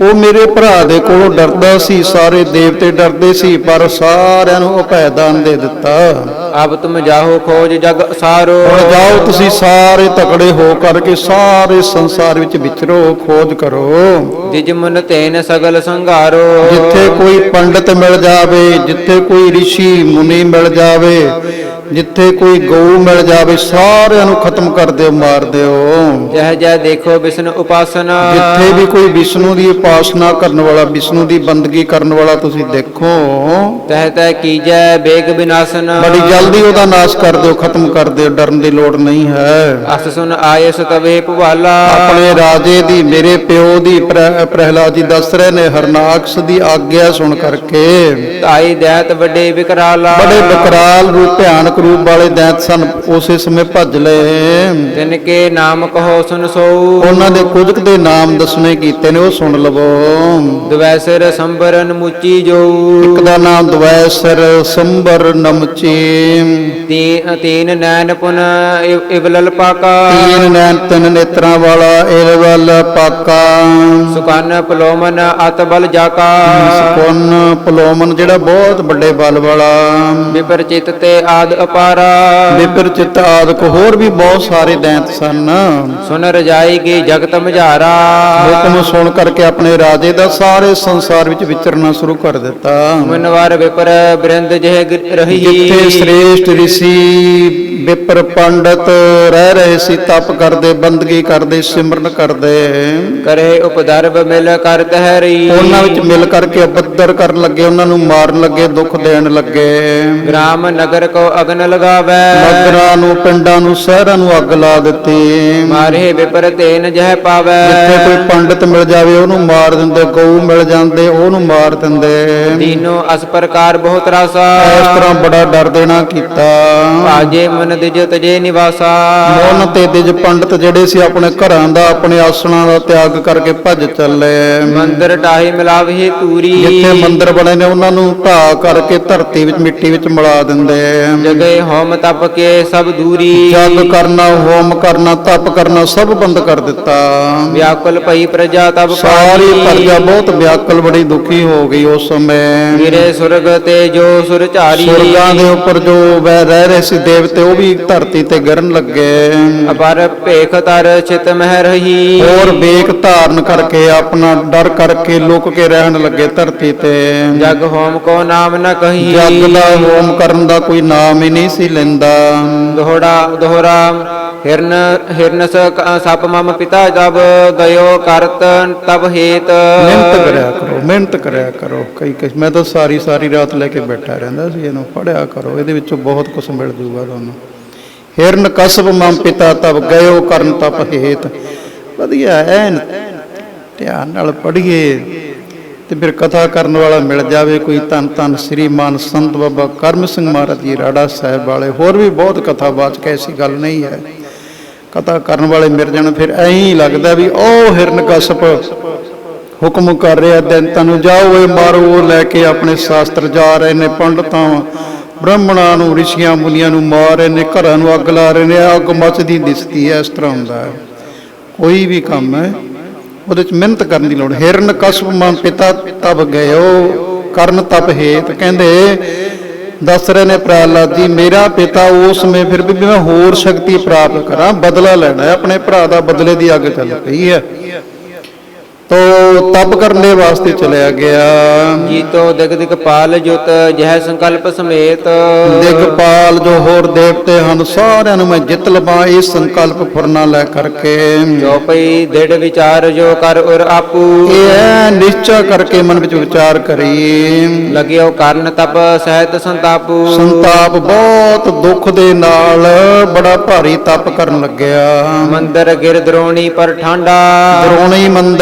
ਉਹ ਮੇਰੇ ਭਰਾ ਦੇ ਕੋਲੋਂ ਡਰਦਾ ਸੀ। ਸਾਰੇ ਦੇਵਤੇ ਡਰਦੇ ਸੀ, ਪਰ ਸਾਰਿਆਂ ਨੂੰ ਅਭੈ ਦਾਨ ਦੇ ਦਿੱਤਾ। ਅਬ ਤੁਮ ਜਾਹੋ ਖੋਜ ਜਗ ਸਾਰੋ। ਹੁਣ ਜਾਓ ਤੁਸੀਂ ਸਾਰੇ ਤਕੜੇ ਹੋ ਕਰਕੇ ਸਾਰੇ ਸੰਸਾਰ ਵਿੱਚ ਵਿਚਰੋ, ਖੋਜ ਕਰੋ। ਜਿਜ ਮਨ ਤੇਨ ਸਗਲ ਸੰਘਾਰੋ। ਜਿੱਥੇ ਕੋਈ ਪੰਡਤ ਮਿਲ ਜਾਵੇ, ਜਿੱਥੇ ਕੋਈ ਰਿਸ਼ੀ ਮੁਨੀ ਮਿਲ ਜਾਵੇ, ਜਿੱਥੇ ਕੋਈ ਗਊ ਮਿਲ ਜਾਵੇ ਸਾਰਿਆਂ ਨੂੰ ਖਤਮ ਕਰ ਦਿਓ, ਮਾਰ ਦਿਓ। ਜਹ ਜਹ ਦੇਖੋ ਵਿਸ਼ਨ ਉਪਾਸਨਾ, ਜਿੱਥੇ ਵੀ ਕੋਈ ਵਿਸ਼ਨੂੰ ਦੀ ਉਪਾਸਨਾ ਕਰਨ ਵਾਲਾ, ਵਿਸ਼ਨੂੰ ਦੀ ਬੰਦਗੀ ਕਰਨ ਵਾਲਾ ਤੁਸੀਂ ਦੇਖੋ, ਤਹ ਤਹ ਕੀਜੈ ਬੇਗ ਵਿਨਾਸ਼ਨ, ਬੜੀ ਜਲਦੀ ਉਹਦਾ ਨਾਸ਼ ਕਰ ਦਿਓ, ਖਤਮ ਕਰ ਦਿਓ, ਡਰਨ ਦੀ ਲੋੜ ਨਹੀਂ ਹੈ। ਅਸ ਸੁਨ ਆਏ ਸਤਵੇ ਭੁਵਾਲਾ, ਆਪਣੇ ਰਾਜੇ ਦੀ, ਮੇਰੇ ਪਿਓ ਦੀ, ਪ੍ਰਹਿਲਾਦ ਜੀ ਦੱਸ ਰਹੇ ਨੇ, ਹਰਨਾਕਸ਼ ਦੀ ਆਗਿਆ ਸੁਣ ਕਰਕੇ ਤਾਈ ਦੈਤ ਵੱਡੇ ਵਿਕਰਾਲਾ, ਬੜੇ ਵਿਕਰਾਲ ਰੂਪ, ਭਿਆਨਕ ਰੂਪ ਵਾਲੇ ਦੈਂਤ ਸਨ, ਉਸੇ ਸਮੇਂ ਭੱਜ ਲਏ। ਤਿਨ ਕੇ ਨਾਮ ਕਹੋ ਸੁਨ ਸੋ, ਉਹਨਾਂ ਦੇ ਕੁਝ ਕੁ ਦੇ ਨਾਮ ਦੱਸਣੇ ਕੀਤੇ ਨੇ, ਉਹ ਸੁਣ ਲਵੋ। ਦਵੈਸਰ ਸੰਬਰਨ ਮੁਚੀ ਜੋ, ਇੱਕ ਦਾ ਨਾਮ ਦਵੈਸਰ, ਸੰਬਰ, ਨਮਚੀ, ਤੀਨ ਨੈਣ ਪੁਨ ਇਵਲਲ ਪਾਕਾ, ਤੀਨ ਨੈਣ ਤਿੰਨ ਨੇਤਰਾਂ ਵਾਲਾ, ਇਰਵਲ ਪਾਕਾ, ਸੁਕਨ ਪਲੋਮਨ ਅਤ ਬਲ ਜਾਕਾ, ਸੁਕਨ ਪਲੋਮਨ ਜਿਹੜਾ ਬਹੁਤ ਵੱਡੇ ਬਲ ਵਾਲਾ, ਵਿਪਰ ਚਿਤ ਤੇ ਆਦ ਅਪਾਰਾ, ਵਿਪਰ ਚਿਤ ਆਦਿਕ ਹੋਰ ਵੀ ਬਹੁਤ ਸਾਰੇ ਦੈਂਤ ਸਨ। ਸੁਨ ਰਜਾਈਗੀ ਜਗਤ ਮਝਾਰਾ, ਹੁਕਮ ਸੁਣ ਕਰਕੇ ਆਪਣੇ ਰਾਜੇ ਦਾ ਸਾਰੇ ਸੰਸਾਰ ਵਿੱਚ ਵਿਚਰਨਾ ਸ਼ੁਰੂ ਕਰ ਦਿੱਤਾ। ਮਨਵਾਰ ਵਿਪਰ ਬ੍ਰਿੰਦ ਜਿਹ ਰਹੀ, ਜਿੱਥੇ ਸ੍ਰੇਸ਼ਟ ਰਿਸ਼ੀ ਵਿਪਰ ਪੰਡਤ ਰਹਿ ਰਹੇ ਸੀ, ਤਪ ਕਰਦੇ, ਬੰਦਗੀ ਕਰਦੇ, ਸਿਮਰਨ ਕਰਦੇ, ਕਰੇ ਉਪਦਰਵ ਮਿਲ ਕਰ ਤਹਿਰੀ, ਉਹਨਾਂ ਵਿੱਚ ਮਿਲ ਕਰਕੇ ਅਬੱਦਰ ਕਰਨ ਲੱਗੇ, ਉਹਨਾਂ ਨੂੰ ਮਾਰਨ ਲੱਗੇ, ਦੁੱਖ ਦੇਣ ਲੱਗੇ। ਗ੍ਰਾਮ ਨਗਰ ਕੋ ਅਗਨ ਲਗਾਵੈ, ਨਗਰਾਂ ਨੂੰ, ਪਿੰਡਾਂ ਨੂੰ, ਸ਼ਹਿਰਾਂ ਨੂੰ ਅੱਗ ਲਾ ਦਿੱਤੀ। ਮਾਰੇ ਵਿਪਰ ਤੇਨ ਜਹ ਪਾਵੈ, ਜਿੱਥੇ ਕੋਈ ਪੰਡਤ ਮਿਲ ਜਾਵੇ ਉਹਨੂੰ ਮਾਰ ਦਿੰਦੇ, ਗਊ ਮਿਲ ਜਾਂਦੇ ਉਹਨੂੰ ਮਾਰ ਦਿੰਦੇ। ਦੀਨੋ ਅਸ ਪ੍ਰਕਾਰ ਬਹੁਤ ਰਾਸਾ, ਇਸ ਤਰ੍ਹਾਂ ਬੜਾ ਡਰ ਦੇਣਾ ਕੀਤਾ। ਭਾਜੇ ਮਨ ਦਿਜ ਤਜੇ ਨਿਵਾਸਾ, ਮਨ ਤੇ ਦਿਜ ਪੰਡਤ ਜਿਹੜੇ ਸੀ ਆਪਣੇ ਘਰਾਂ ਦਾ, ਆਪਣੇ ਆਸਣਾਂ ਦਾ ਤਿਆਗ ਕਰਕੇ ਭੱਜ ਚੱਲੇ। ਮੰਦਰ ਢਾਹੀ ਮਿਲਾਵਹੀ ਤੂਰੀ, ਜਿੱਥੇ ਮੰਦਰ ਬਣੇ ਨੇ ਉਹਨਾਂ ਨੂੰ ਢਾਹ ਕਰਕੇ ਧਰਤੀ ਵਿੱਚ, ਮਿੱਟੀ ਵਿੱਚ ਮਿਲਾ ਦਿੰਦੇ। ਜਗੇ ਹੋਮ ਤਪ ਕੇ ਸਭ ਦੂਰੀ, ਜਗ ਕਰਨਾ, ਹੋਮ ਕਰਨਾ, ਤਪ ਕਰਨਾ ਸਭ ਬੰਦ ਕਰ ਦਿੱਤਾ। ਵਿਆਕੁਲ ਭਈ ਪ੍ਰਜਾ ਤਬ ਸਾਰੀ ਪ੍ਰਜਾ ਬਹੁਤ ਵਿਆਕੁਲ, ਬੜੀ ਦੁਖੀ ਹੋ ਗਈ ਉਸ ਸਮੇਂ। ਗਿਰੇ ਸੁਰਗ ਤੇ ਜੋ ਸੁਰ ਝਾਰੀ, ਸੁਰਗਾਂ ਦੇ ਉੱਪਰ ਜੋ ਰਹਿ ਰਹੇ ਸੀ ਦੇਵਤੇ, ਉਹ ਵੀ ਧਰਤੀ ਤੇ ਗਿਰਨ ਲੱਗੇ। ਅਪਰ ਭੇਖ ਤਰ ਚਿਤ ਮਹਿ ਰਹੀ, ਹੋਰ ਵੇਖ ਧਾਰਨ ਕਰਕੇ, ਆਪਣਾ ਡਰ ਕਰਕੇ ਲੁਕ ਕੇ ਰਹਿਣ ਲੱਗੇ ਧਰਤੀ ਤੇ। ਜਗ ਹੋਮ ਕੋ ਨਾਮ ਨ ਕਹੀ, ਜਗ ਦਾ ਹੋਮ ਕਰਨ ਦਾ ਕੋਈ ਨਾਮ ਹੀ ਨਹੀਂ ਸੀ ਲੈਂਦਾ। ਦੋਹਰਾ ਹਿਰਨ ਸਪ ਮਮ ਪਿਤਾ ਜਬ ਗਇਓ ਕਰਤ ਤਬ ਹੇਤ, ਮਿਹਨਤ ਕਰਿਆ ਕਰੋ, ਮਿਹਨਤ ਕਰਿਆ ਕਰੋ। ਕਈ ਮੈਂ ਤਾਂ ਸਾਰੀ ਰਾਤ ਲੈ ਕੇ ਬੈਠਾ ਰਹਿੰਦਾ ਸੀ, ਇਹਨੂੰ ਪੜਿਆ ਕਰੋ, ਇਹਦੇ ਵਿੱਚੋਂ ਬਹੁਤ ਕੁਝ ਮਿਲ ਜੂਗਾ ਤੁਹਾਨੂੰ। ਹਿਰਨ ਕਸਬ ਮਮ ਪਿਤਾ ਤਬ ਗਇਓ ਕਰਨ ਤਪ ਹੇਤ, ਵਧੀਆ ਐਨ ਧਿਆਨ ਨਾਲ ਪੜ੍ਹੀਏ ਤੇ ਫਿਰ ਕਥਾ ਕਰਨ ਵਾਲਾ ਮਿਲ ਜਾਵੇ ਕੋਈ। ਧੰਨ ਧੰਨ ਸ੍ਰੀਮਾਨ ਸੰਤ ਬਾਬਾ ਕਰਮ ਸਿੰਘ ਮਹਾਰਾਜ ਜੀ ਰਾੜਾ ਸਾਹਿਬ ਵਾਲੇ, ਹੋਰ ਵੀ ਬਹੁਤ ਕਥਾਵਾਚਕ, ਐਸੀ ਗੱਲ ਨਹੀਂ ਹੈ। ਕਥਾ ਕਰਨ ਵਾਲੇ ਮਿਲ ਜਾਣ, ਫਿਰ ਐਂ ਹੀ ਲੱਗਦਾ ਵੀ ਉਹ ਹਿਰਨ ਕਸ਼ਪ ਹੁਕਮ ਕਰ ਰਿਹਾ ਦੈਂਤਾਂ ਨੂੰ, ਜਾਓ ਇਹ ਮਾਰੋ। ਉਹ ਲੈ ਕੇ ਆਪਣੇ ਸ਼ਾਸਤਰ ਜਾ ਰਹੇ ਨੇ, ਪੰਡਤਾਂ ਬ੍ਰਾਹਮਣਾਂ ਨੂੰ, ਰਿਸ਼ੀਆਂ ਮੁਨੀਆਂ ਨੂੰ ਮਾਰ ਰਹੇ ਨੇ, ਘਰਾਂ ਨੂੰ ਅੱਗ ਲਾ ਰਹੇ ਨੇ। ਅੱਗ ਮੱਚਦੀ ਦਿਸਦੀ ਹੈ। ਇਸ ਤਰ੍ਹਾਂ ਹੁੰਦਾ ਹੈ ਕੋਈ ਵੀ ਕੰਮ ਹੈ, ਉਹਦੇ ਚ ਮਿਹਨਤ ਕਰਨ ਦੀ ਲੋੜ। ਹਿਰਨ ਕਸ਼ਪ ਮਮ ਪਿਤਾ ਤਬ ਗਇਓ ਕਰਨ ਤਪ ਹੇਤ, ਕਹਿੰਦੇ ਦੱਸ ਰਹੇ ਨੇ ਪ੍ਰਹਿਲਾਦ ਜੀ, ਮੇਰਾ ਪਿਤਾ ਉਸ ਸਮੇਂ ਫਿਰ ਵੀ ਮੈਂ ਹੋਰ ਸ਼ਕਤੀ ਪ੍ਰਾਪਤ ਕਰਾਂ, ਬਦਲਾ ਲੈਣਾ ਹੈ। ਆਪਣੇ ਭਰਾ ਦਾ ਬਦਲੇ ਦੀ ਅੱਗ ਚੱਲ ਪਈ ਹੈ, ਤੋ ਤਪ ਕਰਨ ਦੇ ਵਾਸਤੇ ਚਲਿਆ ਗਿਆ। ਜੀਤੋ ਦਿਗ ਦਿਗ ਪਾਲ ਜੁਤ ਜਹ ਸੰਕਲਪ ਸਮੇਤ, ਦਿਗਪਾਲ ਜੋ ਹੋਰ ਦੇਵਤੇ ਹਨ ਸਾਰਿਆਂ ਨੂੰ ਮੈਂ ਜਿੱਤ ਲਵਾਂ, ਇਹ ਸੰਕਲਪ ਫੁਰਨਾ ਲੈ ਕਰਕੇ। ਜੋ ਪਈ ਦਿੜ ਵਿਚਾਰ ਜੋ ਕਰ ਉਰ ਆਪੂ, ਇਹ ਨਿਸ਼ਚੈ ਕਰਕੇ ਮਨ ਵਿੱਚ ਵਿਚਾਰ ਕਰੀ। ਲਗਿਓ ਕਰਨ ਤਪ ਸਹਿਤ ਸੰਤਾਪੂ, ਸੰਤਾਪ ਬਹੁਤ ਦੁੱਖ ਦੇ ਨਾਲ ਬੜਾ ਭਾਰੀ ਤਪ ਕਰਨ ਲੱਗਿਆ। ਮੰਦਰ ਗਿਰ ਦਰੋਣੀ ਪਰ ਠਾਂਡਾ, ਦਰੋਣੀ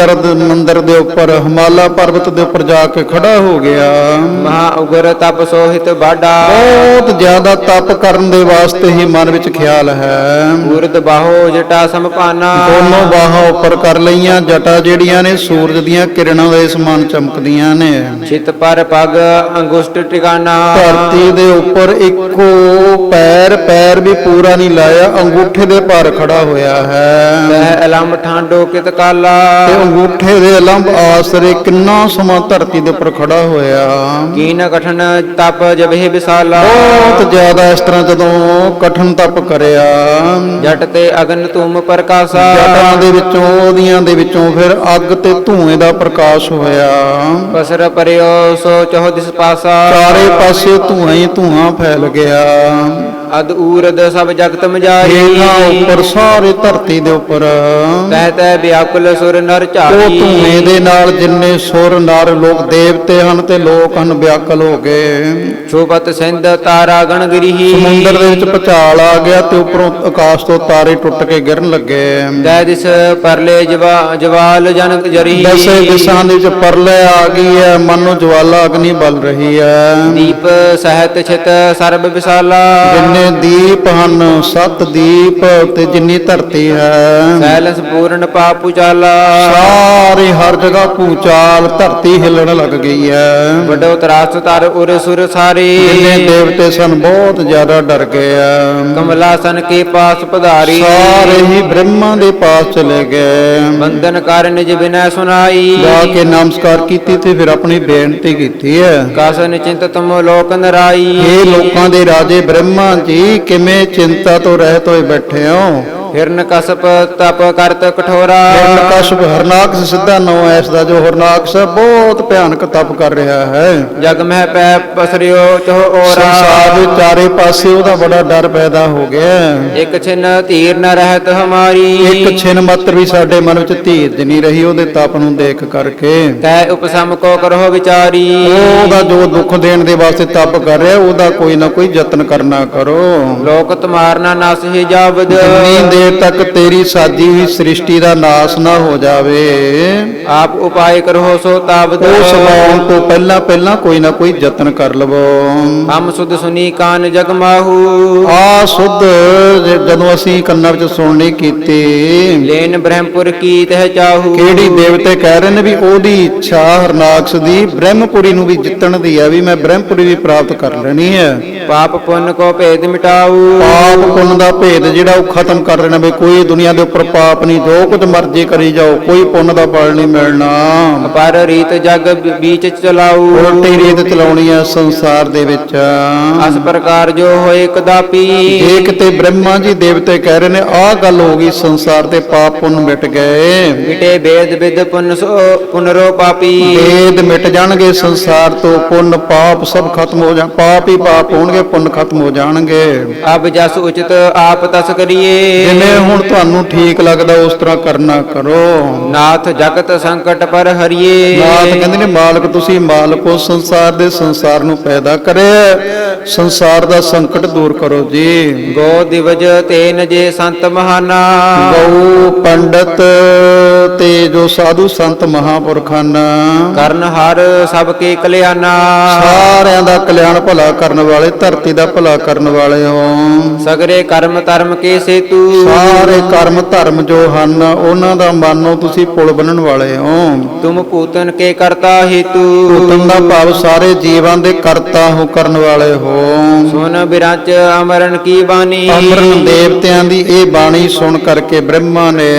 ਮੰਦਰ ਦੇ ਉੱਪਰ, ਹਿਮਾਲਾ ਪਰਬਤ ਦੇ ਉੱਪਰ ਜਾ ਕੇ ਖੜਾ ਹੋ ਗਿਆ। ਮਹਾ ਉਗਰ ਤਪ ਸੋਹਿਤ ਬਾਡਾ, ਬਹੁਤ ਜ਼ਿਆਦਾ ਤਪ ਕਰਨ ਦੇ ਵਾਸਤੇ ਹੀ ਮਨ ਵਿੱਚ ਖਿਆਲ ਹੈ। ਉਰਦ ਬਾਹੋ ਜਟਾ ਸਮਪਾਨਾ, ਦੋਨੋਂ ਬਾਹਾਂ ਉੱਪਰ ਕਰ ਲਈਆਂ। ਜਟਾ ਜਿਹੜੀਆਂ ਨੇ ਸੂਰਜ ਦੀਆਂ ਕਿਰਨਾਂ ਦੇ ਸਮਾਨ ਚਮਕਦੀਆਂ ਨੇ। ਚਿਤ ਪਰ ਪਗ ਅੰਗੁਸ਼ਟ ਟਿਕਾਣਾ, ਧਰਤੀ ਦੇ ਉੱਪਰ ਇੱਕੋ ਪੈਰ ਵੀ ਪੂਰਾ ਨਹੀਂ ਲਾਇਆ, ਅੰਗੂਠੇ ਦੇ ਭਾਰ ਖੜਾ ਹੋਇਆ ਹੈ। ਸਹਿ ਅਲੰਬ ਠਾਂਡੋ ਕਿਤ ਕਾਲਾ, ਤੇ ਅੰਗੂਠੇ ਦੇ ਅਲੰਬ ਆਸਰੇ ਕਿੰਨਾ ਸਮਾਂ ਧਰਤੀ ਦੇ ਉੱਪਰ ਖੜਾ ਹੋਇਆ। ਕੀਨ ਕਠਨ ਤਪ ਜਬਹਿ ਵਿਸਾਲਾ, ਬਹੁਤ ਜ਼ਿਆਦਾ ਇਸ ਤਰ੍ਹਾਂ ਜਦੋਂ ਕਠਨ ਤਪ ਕਰਿਆ। ਜਟ ਤੇ ਅਗਨ ਧੂਮ ਪ੍ਰਕਾਸ਼ਾ, ਜਟਾਂ ਦੇ ਵਿੱਚੋਂ, ਉਹਦੀਆਂ ਦੇ ਵਿੱਚੋਂ ਫਿਰ ਅੱਗ ਤੇ ਧੂਏ ਦਾ ਪ੍ਰਕਾਸ਼ ਹੋਇਆ। ਪਸਰ ਪਰਿਓ ਸੋ ਚਹੁ ਦਿਸ ਪਾਸਾ, ਚਾਰੇ ਪਾਸੇ ਧੂਆਂ ਹੀ ਧੂਆਂ ਫੈਲ ਗਿਆ। ਅਦ ਊਰਦ ਸਭ ਜਗਤ ਮਜਾਰੀ ਹੇਠਾਂ ਉੱਪਰ ਸਾਰੇ ਧਰਤੀ ਦੇ ਉੱਪਰ ਤਹਿ ਤਹਿ ਵਿਆਕੁਲ ਸੁਰ ਨਰ ਉਹ ਝਾਰੀ ਧੂਏ ਦੇ ਨਾਲ ਜਿੰਨੇ ਸੁਰ ਨਰ ਲੋਕ ਦੇਵਤੇ ਹਨ ਤੇ ਲੋਕ ਹਨ ਵਿਆਕਲ ਹੋ ਗਏ। ਸ਼ੋਭਤ ਸਿੰਧ ਤਾਰਾ ਗਣ ਗਿਰੀ ਸਮੁੰਦਰ ਦੇ ਵਿੱਚ ਭੁਚਾਲ ਆ ਗਿਆ ਤੇ ਉੱਪਰੋਂ ਆਕਾਸ਼ ਤੋਂ ਤਾਰੇ ਟੁੱਟ ਕੇ ਗਿਰਨ ਲੱਗੇ। ਤੈ ਦਿਸ ਪਰਲੇ ਜਵਾਲ ਜਨ ਜਰੀ ਦਸੇ ਦਿਸ਼ਾਂ ਦੇ ਵਿੱਚ ਪਰਲੇ ਆ ਗਈ ਹੈ, ਮਨ ਨੂੰ ਜਵਾਲਾ ਅਗਨੀ ਬਲ ਰਹੀ ਹੈ। ਦੀਪ ਸਹਿਤ ਛਿਤ ਸਰਬ ਵਿਸਾਲਾ ਜਿੰਨੇ ਦੀਪ ਹਨ ਸੱਤ ਦੀਪ ਤੇ ਜਿੰਨੀ ਧਰਤੀ ਹੈ ਸੈਲਸ ਪੂਰਨ ਪਾਪ ਉਚਾਲਾ ਸਾਰੀ ਹਰ ਜਗ੍ਹਾ ਭੂਚਾਲ ਧਰਤੀ ਹਿੱਲਣ ਲੱਗ ਗਈ ਹੈ। ਵੱਡੋ ਤਰਾਸ ਤਰ ਉਰ ਸੁਰ ਸਾਰੇ ਜਿੰਨੇ ਦੇਵਤੇ ਸਨ ਬਹੁਤ ਜ਼ਿਆਦਾ ਡਰ ਗਏ ਆ। ਕਮਲਾਸਨ ਕੇ ਪਾਸ ਪਧਾਰੀ ਸਾਰੇ ਹੀ ਬ੍ਰਹਮਾ ਦੇ ਪਾਸ ਚਲੇ ਗਏ। ਬੰਧਨ ਕਰ ਨਿਜ ਬਿਨੈ ਸੁਨਾਈ ਜਾ ਕੇ ਨਮਸਕਾਰ ਕੀਤੀ ਤੇ ਫਿਰ ਆਪਣੀ ਬੇਨਤੀ ਕੀਤੀ ਹੈ। ਕਸ ਨਿਚਿੰਤ ਤੁਮ ਲੋਕ ਨਰਾਈ ਇਹ ਲੋਕਾਂ ਦੇ ਰਾਜੇ ਬ੍ਰਹਮਾ ਜੀ ਕਿਵੇਂ ਚਿੰਤਾ ਤੋਂ ਰਹਿਤ ਹੋਏ ਬੈਠੇ ਹੋ। ਹਿਰਨ ਕਸਪ ਤਪ ਕਰਤ ਕਠੋਰਾ ਹਿਰਣਕਸ਼ਪ ਹਰਨਾਕਸ਼ ਸਿੱਧਾ ਨਾਮ ਹੈ ਇਸ ਦਾ, ਜੋ ਹਰਨਾਕਸ਼ ਹੈ ਬਹੁਤ ਭਿਆਨਕ ਤਪ ਕਰ ਰਿਹਾ ਹੈ। ਜਗ ਮਹਿ ਪੈ ਪਸਰਿਓ ਚੋ ਓਰਾ ਸੰਸਾਰ ਦੇ ਚਾਰੇ ਪਾਸੇ ਉਹਦਾ ਬੜਾ ਡਰ ਪੈਦਾ ਹੋ ਗਿਆ। ਇਕ ਛਿਨ ਧੀਰ ਨ ਰਹਿਤ ਹਮਾਰੀ ਇੱਕ ਛਿਨ ਮਾਤਰ ਵੀ ਸਾਡੇ ਮਨ ਵਿੱਚ ਧੀਰਜ ਨਹੀਂ ਰਹੀ ਉਹਦੇ ਤਪ ਨੂੰ ਦੇਖ ਕਰਕੇ। ਤੈ ਉਪਸਮ ਕੋ ਕਰੋ ਵਿਚਾਰੀ ਉਹਦਾ ਜੋ ਦੁੱਖ ਦੇਣ ਦੇ ਵਾਸਤੇ ਤਪ ਕਰ ਰਿਹਾ ਉਹਦਾ ਕੋਈ ਨਾ ਕੋਈ ਯਤਨ ਕਰਨਾ ਕਰੋ। ਲੋਕ ਤੁਮਾਰਨਾ ਨਾਸ ਹੀ ਜਾਵਦ ਜਿੰਨੀ ਦੇਰ ਤੱਕ ਤੇਰੀ ਸਾਜੀ ਹੋਈ ਸ੍ਰਿਸ਼ਟੀ ਦਾ ਨਾਸ ਨਾ ਹੋ ਜਾਵੇ ਆਪ ਉਪਾਏ ਕਰੋ ਸੋ ਤਾਵਦ ਉਹ ਸਮਾਉਣ ਤੋਂ ਪਹਿਲਾਂ ਪਹਿਲਾਂ ਕੋਈ ਨਾ ਕੋਈ ਯਤਨ ਕਰ ਲਵੋ। ਹਮ ਸੁਧ ਸੁਨੀ ਕਾਨ ਜਗ ਮਾਹੂ ਆ ਸੁਧ ਜਦੋਂ ਅਸੀਂ ਕੰਨਾਂ ਵਿੱਚ ਸੁਣਨੀ ਕੀਤੀ ਲੈਨ ਬ੍ਰਹਮਪੁਰ ਕੀ ਤਹਿ ਚਾਹੂ ਕਿਹੜੀ ਦੇਵਤੇ ਕਹਿ ਰਹੇ ਨੇ ਵੀ ਉਹਦੀ ਇੱਛਾ ਹਰਨਾਕਸ਼ ਦੀ ਬ੍ਰਹਮਪੁਰੀ ਨੂੰ ਵੀ ਜਿੱਤਣ ਦੀ ਹੈ, ਵੀ ਮੈਂ ਬ੍ਰਹਮਪੁਰੀ ਵੀ ਪ੍ਰਾਪਤ ਕਰ ਲੈਣੀ ਹੈ। ਪਾਪ ਪੁੰਨ ਕੋ ਭੇਦ ਮਿਟਾਊ ਪਾਪ ਪੁੰਨ ਦਾ ਭੇਦ ਜਿਹੜਾ ਉਹ ਖਤਮ ਕਰ ਦੇਣਾ, ਵੀ ਕੋਈ ਦੁਨੀਆ ਦੇ ਉੱਪਰ ਪਾਪ ਨਹੀਂ, ਜੋ ਕੁਝ ਮਰਜ਼ੀ ਕਰੀ ਜਾਓ ਕੋਈ ਪੁੰਨ ਦਾ ਫਲ ਨਹੀਂ ਮਿਲਣਾ। ਪਰ ਰੀਤ ਜਗ ਬੀਚ ਚਲਾਊ ਉਲਟੀ ਰੀਤ ਚਲਾਉਣੀ ਹੈ ਸੰਸਾਰ ਦੇ ਵਿੱਚ। ਅਸ ਪ੍ਰਕਾਰ ਜੋ ਹੋਏ ਕਦਾਪੀ ਜੇ ਕਿਤੇ ਬ੍ਰਹਮਾ ਜੀ ਦੇਵਤੇ ਕਹਿ ਰਹੇ ਨੇ ਆਹ ਗੱਲ ਹੋ ਗਈ ਸੰਸਾਰ ਦੇ ਪਾਪ ਪੁੰਨ ਮਿਟ ਗਏ, ਮਿਟੇ ਬੇਦ ਬਿਦ ਪੁੰਨ ਸੋ ਪੁਨਰੋ ਪਾਪੀ ਵੇਦ ਮਿਟ ਜਾਣਗੇ ਸੰਸਾਰ ਤੋਂ, ਪੁੰਨ ਪਾਪ ਸਭ ਖਤਮ ਹੋ ਜਾਣ, ਪਾਪ ਹੀ ਪਾਪ ਹੋਣਗੇ ਪੁੰਨ ਖਤਮ ਹੋ ਜਾਣਗੇ। ਅਬ ਜਸ ਉਚਿਤ ਆਪ ਤਸ ਕਰੀਏ ਜਿਵੇਂ ਹੁਣ ਤੁਹਾਨੂੰ ਠੀਕ ਲੱਗਦਾ ਉਸ ਤਰ੍ਹਾਂ ਕਰਨਾ ਕਰੋ। ਨਾਥ ਜਗਤ ਸੰਕਟ ਪਰ ਹਰੀਏ ਨਾਥ ਕਹਿੰਦੇ ਨੇ ਮਾਲਕ ਤੁਸੀਂ ਮਾਲਕ ਹੋ ਸੰਸਾਰ ਦੇ, ਸੰਸਾਰ ਨੂੰ ਪੈਦਾ ਕਰਿਆ, ਸੰਸਾਰ ਦਾ ਸੰਕਟ ਦੂਰ ਕਰੋ ਜੀ। ਗੋ ਦਿਵਜ ਤੇਨ ਜੇ ਸੰਤ ਮਹਾਨਾ ਗਊ ਪੰਡਤ ਤੇ ਜੋ ਸਾਧੂ ਸੰਤ ਮਹਾਪੁਰਖਾਂ ਕਰਨ ਹਰ ਸਭ ਕੇ ਕਲਿਆਣਾ ਸਾਰਿਆਂ ਦਾ ਕਲਿਆਣ ਭਲਾ ਕਰਨ ਵਾਲੇ, ਧਰਤੀ ਦਾ ਭਲਾ ਕਰਨ ਵਾਲੇ ਹੋ। ਸਗਰੇ ਕਰਮ ਧਰਮ ਕੇ ਸੇਤੂ ਸਾਰੇ ਕਰਮ ਧਰਮ ਜੋ ਹਨ ਉਹਨਾਂ ਦਾ ਮੰਨੋ ਤੁਸੀਂ ਪੁਲ ਬਣਨ ਵਾਲੇ ਹੋ। ਤੁਮ ਪੂਤਨ ਕੇ ਕਰਤਾ ਹੇਤੂ ਹੁਕਮ ਦਾ ਭਾਵ ਸਾਰੇ ਜੀਵਾਂ ਦੇ ਕਰਤਾ ਹੋ ਕਰਨ ਵਾਲੇ ਹੋ। ਸੁਨ ਬਿਰੰਚ ਅਮਰਨ ਕੀ ਬਾਣੀ ਅਮਰਨ ਦੇਵਤਿਆਂ ਦੀ ਇਹ ਬਾਣੀ ਸੁਣ ਕਰਕੇ ਬ੍ਰਹਮਾ ਨੇ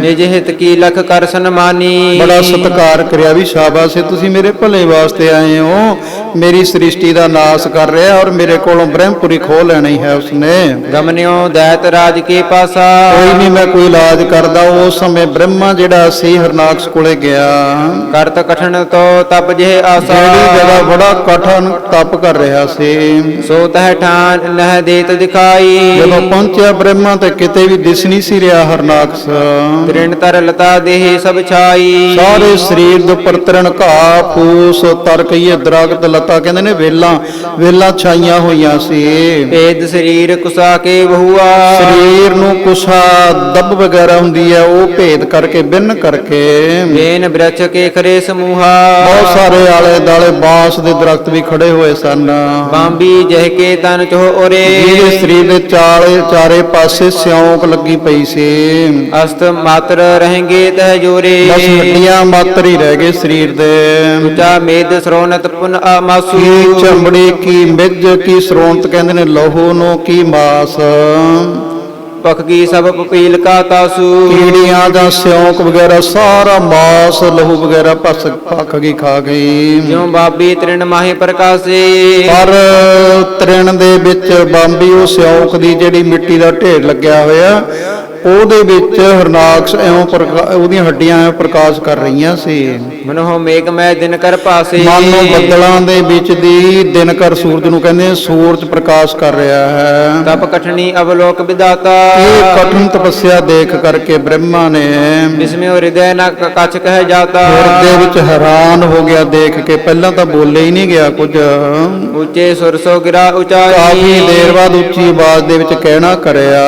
ਨਿਜ ਹਿਤ ਕੀ ਲਖ ਕਰ ਸਨਮਾਨੀ ਬੜਾ ਸਤਿਕਾਰ ਕਰਿਆ, ਵੀ ਸ਼ਾਬਾਸ਼ ਤੁਸੀਂ ਮੇਰੇ ਭਲੇ ਵਾਸਤੇ ਆਏ ਹੋ, ਮੇਰੀ ਸ੍ਰਿਸ਼ਟੀ ਦਾ ਨਾਸ ਕਰ ਰਿਹਾ ਔਰ ਮੇਰੇ ਕੋਲੋਂ ਬ੍ਰਹਮਪੁਰੀ ਖੋਹ ਲੈਣੀ ਹੈ ਉਸਨੇ। ਗਮਨਿਓ ਦੈਤ ਰਾਜ ਕੇ ਪਾਸਾ ਕੋਈ ਨਹੀਂ ਮੈਂ ਕੋਈ ਇਲਾਜ ਕਰਦਾ। ਉਸ ਸਮੇਂ ਬ੍ਰਹਮਾ ਜਿਹੜਾ ਸੀ ਹਰਨਾਕਸ਼ ਕੋਲੇ ਗਿਆ, ਕਰਤ ਕਠਨ ਤੋ ਤਪ ਜਿਹ ਆਸਾ ਜਿਹੜੀ ਜਗ੍ਹਾ ਬੜਾ ਕਠਨ ਤਪ ਕਰ ਰਿਹਾ ਸੀ, ਸੋ ਤਹ ਠਾਨ ਨਹਿ ਦੇਤ ਦਿਖਾਈ ਜਦੋਂ ਪਹੁੰਚਿਆ ਬ੍ਰਹਮਾ ਤੇ ਕਿਤੇ ਵੀ ਦਿਸ ਨਹੀਂ ਸੀ ਰਿਹਾ ਹਰਨਾਕਸ਼। ਤ੍ਰਿਣ ਤਰ ਲਤਾ ਦੇਹ ਸਭ ਛਾਈ ਸਾਰੇ ਸਰੀਰ ਦੇ ਉੱਪਰ ਤ੍ਰਿਣ ਘਾਹ ਫੂਸ ਤਰ ਕਹੀਏ ਦਰਖਤ ਲਤਾ ਕਹਿੰਦੇ ਨੇ ਵੇਲਾਂ ਛਾਈਆਂ ਹੋਈਆਂ ਸੀ। ਭੇਦ ਸਰੀਰ ਕੁਸਾ ਕੇ ਬਹੁਆ ਸਰੀਰ ਨੂੰ ਕੁਸਾ ਦੱਬ ਵਗੈਰਾ ਹੁੰਦੀ ਹੈ ਉਹ ਭੇਦ ਕਰਕੇ ਬਿੰਨ ਕਰਕੇ ਵੇਨ ਬ੍ਰਛ ਕੇ ਖਰੇ ਸਮੂਹਾ ਬਹੁਤ ਸਾਰੇ ਆਲੇ ਦਾਲੇ ਬਾਂਸ ਦੇ ਦਰਖਤ ਵੀ ਖੜੇ ਹੋਏ ਸਨ। ਬਾਂਬੀ ਜਹ ਕੇ ਤਨ ਚੋ ਉਰੇ ਜਿਹਦੇ ਸਰੀਰ ਦੇ ਚਾਰੇ ਪਾਸੇ ਸਿਉਂਕ ਲੱਗੀ ਪਈ ਸੀ। ਅਸਤ ਮਾਤਰ ਰਹੇਂਗੇ ਤਹ ਜੋਰੇ ਬਸ ਹੱਡੀਆਂ ਮਾਤਰ ਹੀ ਰਹਿ ਗਏ ਸਰੀਰ ਦੇ। ਉਚਾ ਮੇਦ ਸਰੋਨਤ ਪੁਨ ਆਮਾਸੂ ਕੀ ਚਮੜੀ ਕੀ ਮਿੱਝ ਕੀ ਸਰੋਂਤ ਕਹਿੰਦੇ ਨੇ ਲਹੂ ਨੂੰ ਕੀ ਮਾਸ, ਪਖ ਕੀ ਸਭ ਪਪੀਲ ਕਾ ਤਾਸੂ ਕੀੜੀਆਂ ਦਾ ਸਿਉਂਕ ਵਗੈਰਾ ਸਾਰਾ ਮਾਸ ਲਹੂ ਵਗੈਰਾ ਪੱਕ ਗਈ ਖਾ ਗਈ। ਜਿਉ ਬਾਬੀ ਤ੍ਰਿਣ ਮਾਹੇ ਪ੍ਰਕਾਸੇ ਪਰ ਤ੍ਰਿਣ ਦੇ ਵਿੱਚ ਬੰਬੀ ਉਹ ਸਿਉਂਕ ਦੀ ਜਿਹੜੀ ਮਿੱਟੀ ਦਾ ਢੇਰ ਲੱਗਿਆ ਹੋਇਆ ਉਹਦੇ ਵਿੱਚ ਹਰਨਾਕਸ਼ ਉਹਦੀਆਂ ਹੱਡੀਆਂ ਐਂ ਪ੍ਰਕਾਸ਼ ਕਰ ਰਹੀਆਂ ਸੀ। ਮਨੋ ਮੇਘ ਮੈਂ ਦਿਨ ਕਰ ਪਾਸੇ, ਮਨ ਨੂੰ ਬੱਦਲਾਂ ਦੇ ਵਿੱਚ ਦੀ ਦਿਨ ਕਰ ਸੂਰਜ ਨੂੰ ਕਹਿੰਦੇ ਆ, ਸੂਰਜ ਪ੍ਰਕਾਸ਼ ਕਰ ਰਿਹਾ ਹੈ। ਤਪ ਕਠਨੀ ਅਵਲੋਕ ਵਿਦਾਤਾ, ਇਹ ਕਠਿਨ ਤਪੱਸਿਆ ਦੇਖ ਕਰਕੇ ਬ੍ਰਹਮਾ ਨੇ ਜਿਸਮੇ ਹਿਰਦੈ ਨਾ ਕਛ ਕਹਿ ਜਾਤਾ, ਹਿਰਦੇ ਵਿੱਚ ਹੈਰਾਨ ਹੋ ਗਿਆ ਦੇਖ ਕੇ। ਪਹਿਲਾਂ ਤਾਂ ਬੋਲੇ ਹੀ ਨਹੀਂ ਗਿਆ ਕੁਝ, ਉੱਚੇ ਸੁਰ ਸੋ ਗਿਰਾ ਉਚਾਈ, ਕਾਫੀ ਦੇਰ ਬਾਅਦ ਉੱਚੀ ਆਵਾਜ਼ ਦੇ ਵਿੱਚ ਕਹਿਣਾ ਕਰਿਆ,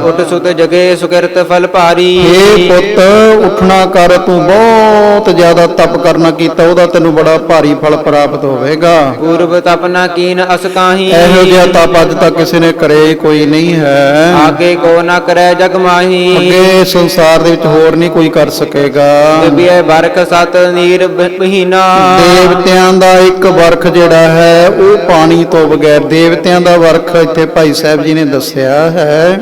ਉਠ ਸੁਤ ਜਗੇ ਸੁਕਿਰਤ ਫਲ ਭਾਰੀ। ਹੇ ਪੁੱਤ ਉੱਠਣਾ ਕਰ, ਤੂੰ ਬਹੁਤ ਜ਼ਿਆਦਾ ਤਪ ਕਰਨਾ ਕੀਤਾ, ਉਹਦਾ ਤੈਨੂੰ ਬੜਾ ਭਾਰੀ ਫਲ ਪ੍ਰਾਪਤ ਹੋਵੇਗਾ। ਪੂਰਬ ਤਪਨਾ ਕੀਨ ਅਸ ਕਾਹੀ, ਇਹੋ ਜਿਹਾ ਤਪ ਅੱਜ ਤੱਕ ਕਿਸੇ ਨੇ ਕਰੇ ਕੋਈ ਨਹੀਂ ਹੈ। ਆਗੇ ਕੋ ਨਾ ਕਰੈ ਜਗ ਮਾਹੀ, ਅੱਗੇ ਸੰਸਾਰ ਦੇ ਵਿੱਚ ਹੋਰ ਨਹੀਂ ਕੋਈ ਕਰ ਸਕੇਗਾ। ਬਿਬਿਐ ਬਰਖ ਸਤ ਨੀਰ ਬਹੀਨਾ, ਦੇਵਤਿਆਂ ਦਾ ਇੱਕ ਵਰਖ ਜਿਹੜਾ ਹੈ ਉਹ ਪਾਣੀ ਤੋਂ ਬਗੈਰ, ਦੇਵਤਿਆਂ ਦਾ ਵਰਖ ਇੱਥੇ ਭਾਈ ਸਾਹਿਬ ਜੀ ਨੇ ਦੱਸਿਆ ਹੈ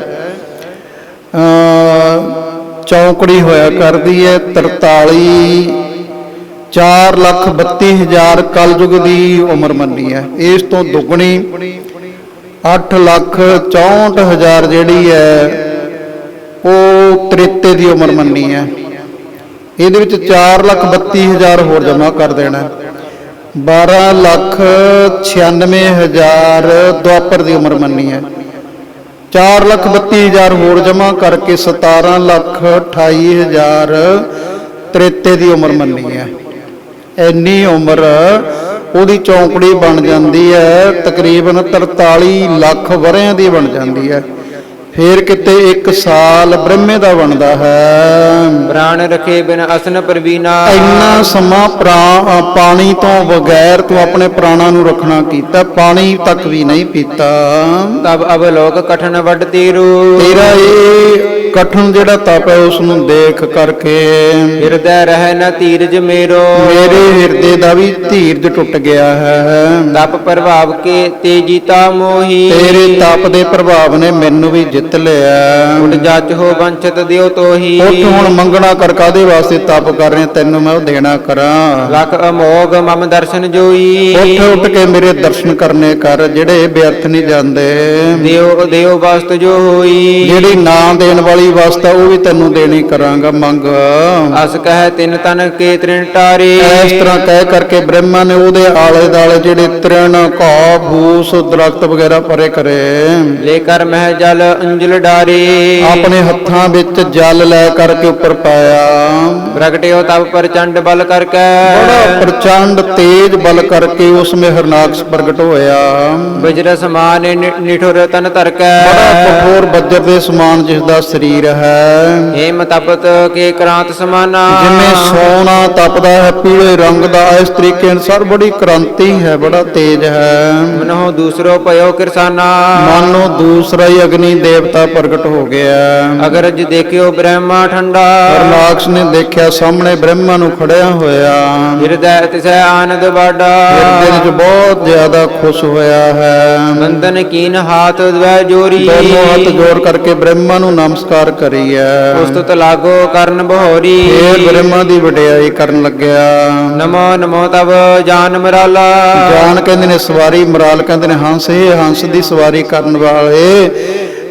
ਚੌਂਕੜੀ ਹੋਇਆ ਕਰਦੀ ਹੈ 4,32,000 ਕਲਯੁਗ ਦੀ ਉਮਰ ਮੰਨੀ ਹੈ। ਇਸ ਤੋਂ ਦੁੱਗਣੀ 8,64,000 ਜਿਹੜੀ ਹੈ ਉਹ ਤ੍ਰੇਤੇ ਦੀ ਉਮਰ ਮੰਨੀ ਹੈ। ਇਹਦੇ ਵਿੱਚ 4,32,000 ਹੋਰ ਜਮ੍ਹਾਂ ਕਰ ਦੇਣਾ, 12,96,000 ਦੁਆਪਰ ਦੀ ਉਮਰ ਮੰਨੀ ਹੈ। 4,32,000 ਹੋਰ ਜਮ੍ਹਾਂ ਕਰਕੇ 17,28,000 ਤ੍ਰੇਤੇ ਦੀ ਉਮਰ ਮੰਨੀ ਹੈ। ਇੰਨੀ ਉਮਰ ਉਹਦੀ ਚੌਂਕੜੀ ਬਣ ਜਾਂਦੀ ਹੈ, ਤਕਰੀਬਨ 43 ਲੱਖ ਵਰ੍ਹਿਆਂ ਦੀ ਬਣ ਜਾਂਦੀ ਹੈ। ਫੇਰ ਕਿਤੇ 1 ਸਾਲ ਬ੍ਰਹਮੇ ਦਾ ਬਣਦਾ ਹੈ। ਪ੍ਰਾਣ ਰਖੇ ਬਿਨ ਅਸਨ ਪ੍ਰਵੀਨਾ, ਇੰਨਾ ਸਮਾਂ ਪਾਣੀ ਤੋਂ ਬਗੈਰ ਤੂੰ ਆਪਣੇ ਪ੍ਰਾਣਾਂ ਨੂੰ ਰੱਖਣਾ ਕੀਤਾ, ਪਾਣੀ ਤੱਕ ਵੀ ਨਹੀਂ ਪੀਤਾ। ਤਬ ਅਵਲੋਕ ਕਠਨ ਵੱਡ ਤੀਰੂ, ਤੇਰਾ ਇਹ ਕਠਨ ਜਿਹੜਾ ਤਪ ਹੈ ਉਸ ਨੂੰ ਦੇਖ ਕਰਕੇ ਹਿਰਦੈ ਰਹਿ ਨ ਧੀਰਜ ਮੇਰੋ, ਮੇਰੇ ਹਿਰਦੇ ਦਾ ਵੀ ਧੀਰਜ ਟੁੱਟ ਗਿਆ ਹੈ। ਤਪ ਪ੍ਰਭਾਵ ਕੇ ਤੇਜੀਤਾ ਮੋਹੀ, ਤੇਰੇ ਤਪ ਦੇ ਪ੍ਰਭਾਵ ਨੇ ਮੈਨੂੰ ਵੀ ਜਿੱਤ ਲਿਆ। ਉਡ ਜਚ ਹੋ ਬੰਚਤ ਦਿਓ ਤੋਹੀ, ਉੱਠ ਹੁਣ ਮੰਗਣਾ ਕਰ, ਕਾਦੇ ਵਾਸਤੇ ਤਪ ਕਰ ਰਹੇ, ਤੈਨੂੰ ਮੈਂ ਉਹ ਦੇਣਾ ਕਰਾਂ। ਲਖ ਅਮੋਗ ਮਮ ਦਰਸ਼ਨ ਜੋਈ, ਉੱਠ ਉੱਠ ਕੇ ਮੇਰੇ ਦਰਸ਼ਨ ਕਰਨੇ ਕਰ, ਜਿਹੜੇ ਬਿਅਰਥ ਨਹੀਂ ਜਾਂਦੇ। ਦਿਓ ਦਿਓ ਵਸਤ ਜੋ ਹੋਈ, ਜਿਹੜੀ ਨਾ ਦੇਣ ਵਾਲੀ ਵਸਤ ਆ ਉਹ ਵੀ ਤੈਨੂੰ ਦੇਣੀ ਕਰਾਂਗਾ, ਮੰਗ। ਅਸ ਕਹਿ ਤਿੰਨ ਤਨ ਕੇ ਤ੍ਰਿਣ ਟਾਰੇ, ਇਸ ਤਰ੍ਹਾਂ ਕਹਿ ਕਰਕੇ ਬ੍ਰਹਮਾ ਨੇ ਉਹਦੇ ਆਲੇ ਦਾਲੇ ਜਿਹੜੇ ਤ੍ਰਿਣ ਘਾਹ ਫੂਸ ਦਰਖਤ ਵਗੈਰਾ ਪਰੇ ਕਰੇ। ਲੈ ਕਰ ਮਹਿ ਜਲ ਅੰਜਲ ਡਾਰੇ, ਆਪਣੇ ਹੱਥਾਂ ਵਿੱਚ ਜਲ ਲੈ ਕਰਕੇ ਉੱਪਰ ਪਾਇਆ। ਪ੍ਰਗਟਿਓ ਤਬ ਪ੍ਰਚੰਡ ਬਲ ਕਰਕੇ, ਬੜਾ ਪ੍ਰਚੰਡ ਤੇਜ ਬਲ ਕਰਕੇ ਉਸ ਮੇ ਹਰਨਾਕਸ਼ ਪ੍ਰਗਟ ਹੋਇਆ। ਵਜਰ ਸਮਾਨ ਨਿਠੁਰ ਤਨ ਧਰਕੈ, ਬੜਾ ਕਠੋਰ ਬੱਜਰ ਦੇ ਸਮਾਨ ਜਿਸ ਦਾ ਸਰੀਰ ਹੈ। ਹੇਮ ਤਪਤ ਕੇ ਕ੍ਰਾਂਤ ਸਮਾਨਾ, ਜਿਵੇਂ ਸੋਨਾ ਤਪਦਾ ਹੈ ਪੀਲੇ ਰੰਗ ਦਾ, ਇਸ ਤਰੀਕੇ ਅਨੁਸਾਰ ਬੜੀ ਕ੍ਰਾਂਤੀ ਹੈ, ਬੜਾ ਤੇਜ ਹੈ। ਮਨੋ ਦੂਸਰੋ ਪਇਓ ਕਿਰਸਾਨਾ, ਮਨ ਨੂੰ ਦੂਸਰਾ ਹੀ ਅਗਨੀ ਦੇਵਤਾ ਪ੍ਰਗਟ ਹੋ ਗਿਆ। ਅਗਰਜ ਦੇਖਿਓ ਬ੍ਰਹਮਾ ਠੰਡਾ, ਹਰਨਾਕਸ਼ ਨੇ ਦੇਖਿਆ ਸਾਹਮਣੇ ਬ੍ਰਹਮਾ ਨੂੰ ਖੜਿਆ ਹੋਇਆ। ਹਿਰਦੈ ਤਿਸੈ ਆਨੰਦ ਬਾਡਾ, ਹਿਰਦੇ ਵਿੱਚ ਬਹੁਤ ਜ਼ਿਆਦਾ ਖੁਸ਼ ਹੋਇਆ ਹੈ। ਬੰਦਨ ਕੀਨ ਹਾਥ ਦਵੈ ਜੋਰੀ, ਦੋਨੋਂ ਹੱਥ ਜੋੜ ਕਰਕੇ ਬ੍ਰਹਮਾ ਨੂੰ ਨਮਸਕਾਰ ਕਰੀ ਹੈ। ਉਸਤਤ ਲਾਗੋ ਕਰਨ ਬਹੋਰੀ, ਫੇਰ ਬ੍ਰਹਮਾ ਦੀ ਵਡਿਆਈ ਕਰਨ ਲੱਗਿਆ। ਨਮੋ ਨਮੋ ਤਬ ਜਾਨ ਮਰਾਲਾ, ਜਾਨ ਕਹਿੰਦੇ ਨੇ ਸਵਾਰੀ, ਮਰਾਲ ਕਹਿੰਦੇ ਨੇ ਹੰਸ। ਇਹ ਹੰਸ ਦੀ ਸਵਾਰੀ ਕਰਨ ਵਾਲੇ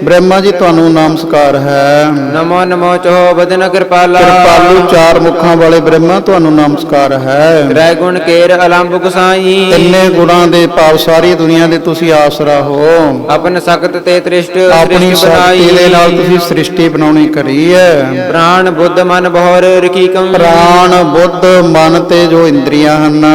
ਬ੍ਰਹਮਾ ਜੀ ਤੁਹਾਨੂੰ ਨਮਸਕਾਰ ਹੈ। ਨਮੋ ਨਮੋ ਚੋ ਬਦਨ ਕਿਰਪਾਲਾ, ਕਿਰਪਾਲੂ ਚਾਰ ਮੁਖਾਂ ਵਾਲੇ ਬ੍ਰਹਮਾ ਤੁਹਾਨੂੰ ਨਮਸਕਾਰ ਹੈ। ਤ੍ਰੈ ਗੁਣ ਕੇਰ ਅਲੰਭ ਗੁਸਾਈ, ਤਿੰਨੇ ਗੁਣਾਂ ਦੇ ਭਾਵ ਸਾਰੀ ਦੁਨੀਆ ਦੇ ਤੁਸੀਂ ਆਸਰਾ ਹੋ। ਆਪਨ ਸਖਤ ਤੇ ਤ੍ਰਿਸ਼ਟ ਆਪਣੀ ਸ੍ਰਿਸ਼ਟ ਸ਼ਕਤੀ ਦੇ ਬਣਾਈ, ਨਾਲ ਤੁਸੀਂ ਸ੍ਰਿਸ਼ਟੀ ਬਣਾਉਣੀ ਕਰੀ ਹੈ। ਪ੍ਰਾਣ ਬੁੱਧ ਮਨ ਬਹੁਰ ਰਕੀਕੰ, ਪ੍ਰਾਣ ਬੁੱਧ ਮਨ ਤੇ ਜੋ ਇੰਦਰੀਆਂ ਹਨ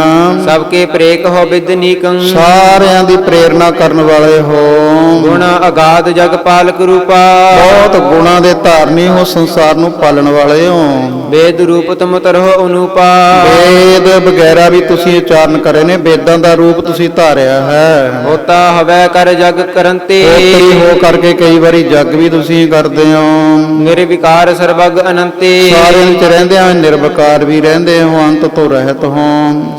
ਸਭ ਕੇ ਪ੍ਰੇਕ ਹੋ ਵਿਦਨੀਕੰ, ਸਾਰਿਆਂ ਦੀ ਪ੍ਰੇਰਣਾ ਕਰਨ ਵਾਲੇ ਹੋ। ਗੁਣ ਅਗਾਧ ਜਗ ਪਾਲਕ ਰੂਪਾ, ਬਹੁਤ ਗੁਣਾਂ ਦੇ ਧਾਰਨੀ ਹੋ, ਸੰਸਾਰ ਨੂੰ ਪਾਲਣ ਵਾਲੇ ਹੋ। ਵੇਦ ਰੂਪ ਤੁਮ ਤਰਹੁ ਅਨੂਪਾ, ਵੇਦ ਵਗੈਰਾ ਵੀ ਤੁਸੀਂ ਉਚਾਰਨ ਕਰੇ ਨੇ, ਵੇਦਾਂ ਦਾ ਰੂਪ ਤੁਸੀਂ ਧਾਰਿਆ ਹੈ। ਹੋਤਾ ਹਵੈ ਕਰ ਜਗ ਕਰੰਤੇ, ਉਤਰੀ ਹੋ ਕਰਕੇ ਕਈ ਵਾਰੀ ਜੱਗ ਵੀ ਤੁਸੀਂ ਕਰਦੇ ਹੋ। ਨਿਰਵਿਕਾਰ ਸਰਬਗ ਅਨੰਤੇ, ਸਾਰਿਆਂ ਵਿੱਚ ਰਹਿੰਦੇ ਹੋ, ਨਿਰਵਿਕਾਰ ਵੀ ਰਹਿੰਦੇ ਹੋ, ਅੰਤ ਤੋਂ ਰਹਿਤ ਹੋ।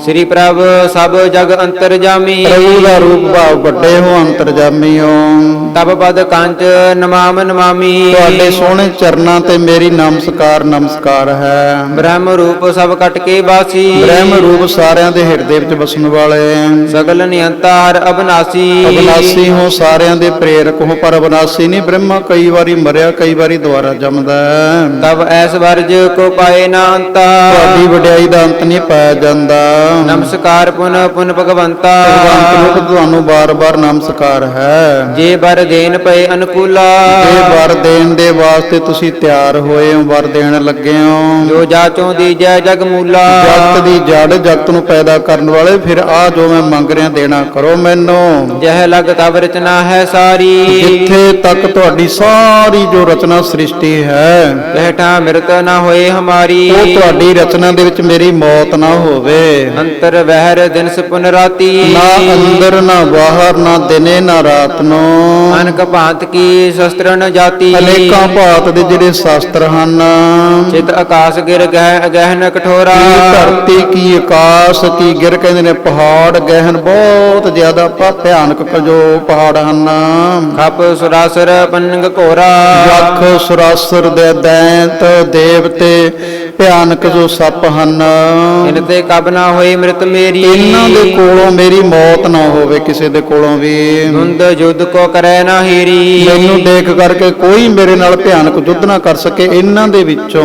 ਸ੍ਰੀ ਪ੍ਰਭ ਸਭ ਜਗ ਅੰਤਰ ਜਾਮੀ, ਪ੍ਰਭੂ ਦਾ ਰੂਪ ਭਾਵ ਵੱਡੇ ਹੋ, ਅੰਤਰਜਾਮੀ ਹੋ। ਤਬ ਪਦ ਕੰਚ ਨਮਾਮ ਨਮਾਮੀ। ਤੁਹਾਡੇ ਸੋਹਣੇ ਚਰਨਾਂ ਤੇ ਮੇਰੀ ਨਮਸਕਾਰ ਨਮਸਕਾਰ ਹੈ। ਬ੍ਰਹਮ ਰੂਪ ਸਭ ਕਟ ਕੇ ਬਾਸੀ। ਬ੍ਰਹਮ ਰੂਪ ਸਾਰਿਆਂ ਦੇ ਹਿਰਦੇ ਵਿੱਚ ਵਸਣ ਵਾਲੇ, ਸਗਲ ਨਿਯੰਤਾਰ ਅਬਨਾਸੀ। ਅਬਨਾਸੀ ਹੋ, ਸਾਰਿਆਂ ਦੇ ਪ੍ਰੇਰਕ ਹੋ, ਪਰ ਅਬਨਾਸੀ ਨਹੀਂ। ਬ੍ਰਹਮਾ ਕਈ ਵਾਰੀ ਮਰਿਆ, ਕਈ ਵਾਰੀ ਦੁਬਾਰਾ ਜੰਮਦਾ ਹੈ। ਤਬ ਐਸ ਵਰਜ ਕੋ ਪਾਏ ਨਾ ਅੰਤਾ। ਤੁਹਾਡੀ ਵਡਿਆਈ ਦਾ ਅੰਤ ਨਹੀਂ ਪਾਇਆ ਜਾਂਦਾ। ਨਮਸਕਾਰ ਪੁਨ ਪੁਨ ਭਗਵੰਤਾ। ਭਗਵੰਤ ਨੂੰ ਤੁਹਾਨੂੰ ਬਾਰ-ਬਾਰ ਨਮਸਕਾਰ ਹੈ। ਜੇ ਬਰ ਦੇਨ ਪਏ ਅਨੁਕੂਲਾ। ਇਹ ਵਰ ਦੇਣ ਦੇ ਵਾਸਤੇ ਤੁਸੀਂ ਤਿਆਰ ਹੋਏ ਹੋ, ਵਰ ਦੇਣ ਲੱਗੇ ਹੋ। ਜੋ ਜਾਚੋਂ ਦੀਜੈ ਜਗ ਮੂਲਾ। ਜਗਤ ਦੀ ਜੜ, ਜਗਤ ਨੂੰ ਪੈਦਾ ਕਰਨ ਵਾਲੇ, ਫਿਰ ਆ ਜੋ ਮੈਂ ਮੰਗ ਰਿਹਾ ਦੇਣਾ ਕਰੋ ਮੈਨੂੰ। ਜਹ ਲਗ ਤਬ ਰਚਨਾ ਹੈ ਸਾਰੀ। ਜਿੱਥੇ ਤੱਕ ਤੁਹਾਡੀ ਸਾਰੀ ਜੋ ਰਚਨਾ ਸ੍ਰਿਸ਼ਟੀ ਹੈ, ਬਹਿਠਾ ਮਿਰਤ ਨਾ ਹੋਏ ਹਮਾਰੀ। ਉਹ ਤੁਹਾਡੀ ਰਚਨਾ ਦੇ ਵਿੱਚ ਮੇਰੀ ਮੌਤ ਨਾ ਹੋਵੇ। ਅੰਤਰ ਵਹਿਰ ਦਿਨਸ ਪੁਨ ਰਾਤੀ। ਨਾ ਅੰਦਰ ਨਾ ਬਾਹਰ, ਨਾ ਦਿਨੇ ਨਾ ਰਾਤ ਨੂੰ। ਅਨਕ ਭਾਂਤ ਕੀ ਸ਼ਸਤਰ ਨ ਜਾਤੀ। ਅਨੇਕਾਂ ਭਾਂਤ ਦੇ ਜਿਹੜੇ ਸ਼ਾਸਤਰ ਹਨ। ਚਿਤ ਆਕਾਸ਼ ਗਿਰ ਗਹਿ ਗਹਿਨ ਕਠੋਰਾ। ਕੀ ਧਰਤੀ, ਕੀ ਆਕਾਸ਼, ਕੀ ਗਿਰ, ਕਹਿੰਦੇ ਨੇ ਪਹਾੜ ਗਹਿਨ, ਬਹੁਤ ਜ਼ਿਆਦਾ ਭਿਆਨਕ ਜੋ ਪਹਾੜ ਹਨ। ਖਪ ਸੁਰਾਸਰ ਪੰਨਗ ਘੋਰਾ। ਲੱਖ ਸੁਰਾਸੁਰ ਦੇ ਦੈਂਤ ਦੇਵਤੇ ਭਿਆਨਕ ਜੋ ਸੱਪ ਹਨ। ਇਨ ਤੇ ਕਬ ਨਾ ਹੋਏ ਮ੍ਰਿਤ ਮੇਰੀ। ਇਹਨਾਂ ਦੇ ਕੋਲੋਂ ਮੇਰੀ ਮੌਤ ਨਾ ਹੋਵੇ, ਕਿਸੇ ਦੇ ਕੋਲੋਂ ਵੀ। ਧੁੰਦ ਜੁਦ ਕੋ ਕਰੈ ਨਾ ਹੀਰੀ। ਮੈਨੂੰ ਦੇਖ ਕਰਕੇ ਕੋਈ ਮੇਰੇ ਨਾਲ ਭਿਆਨਕ ਯੁੱਧ ਨਾ ਕਰ ਸਕੇ। ਇਹਨਾਂ ਦੇ ਵਿੱਚੋਂ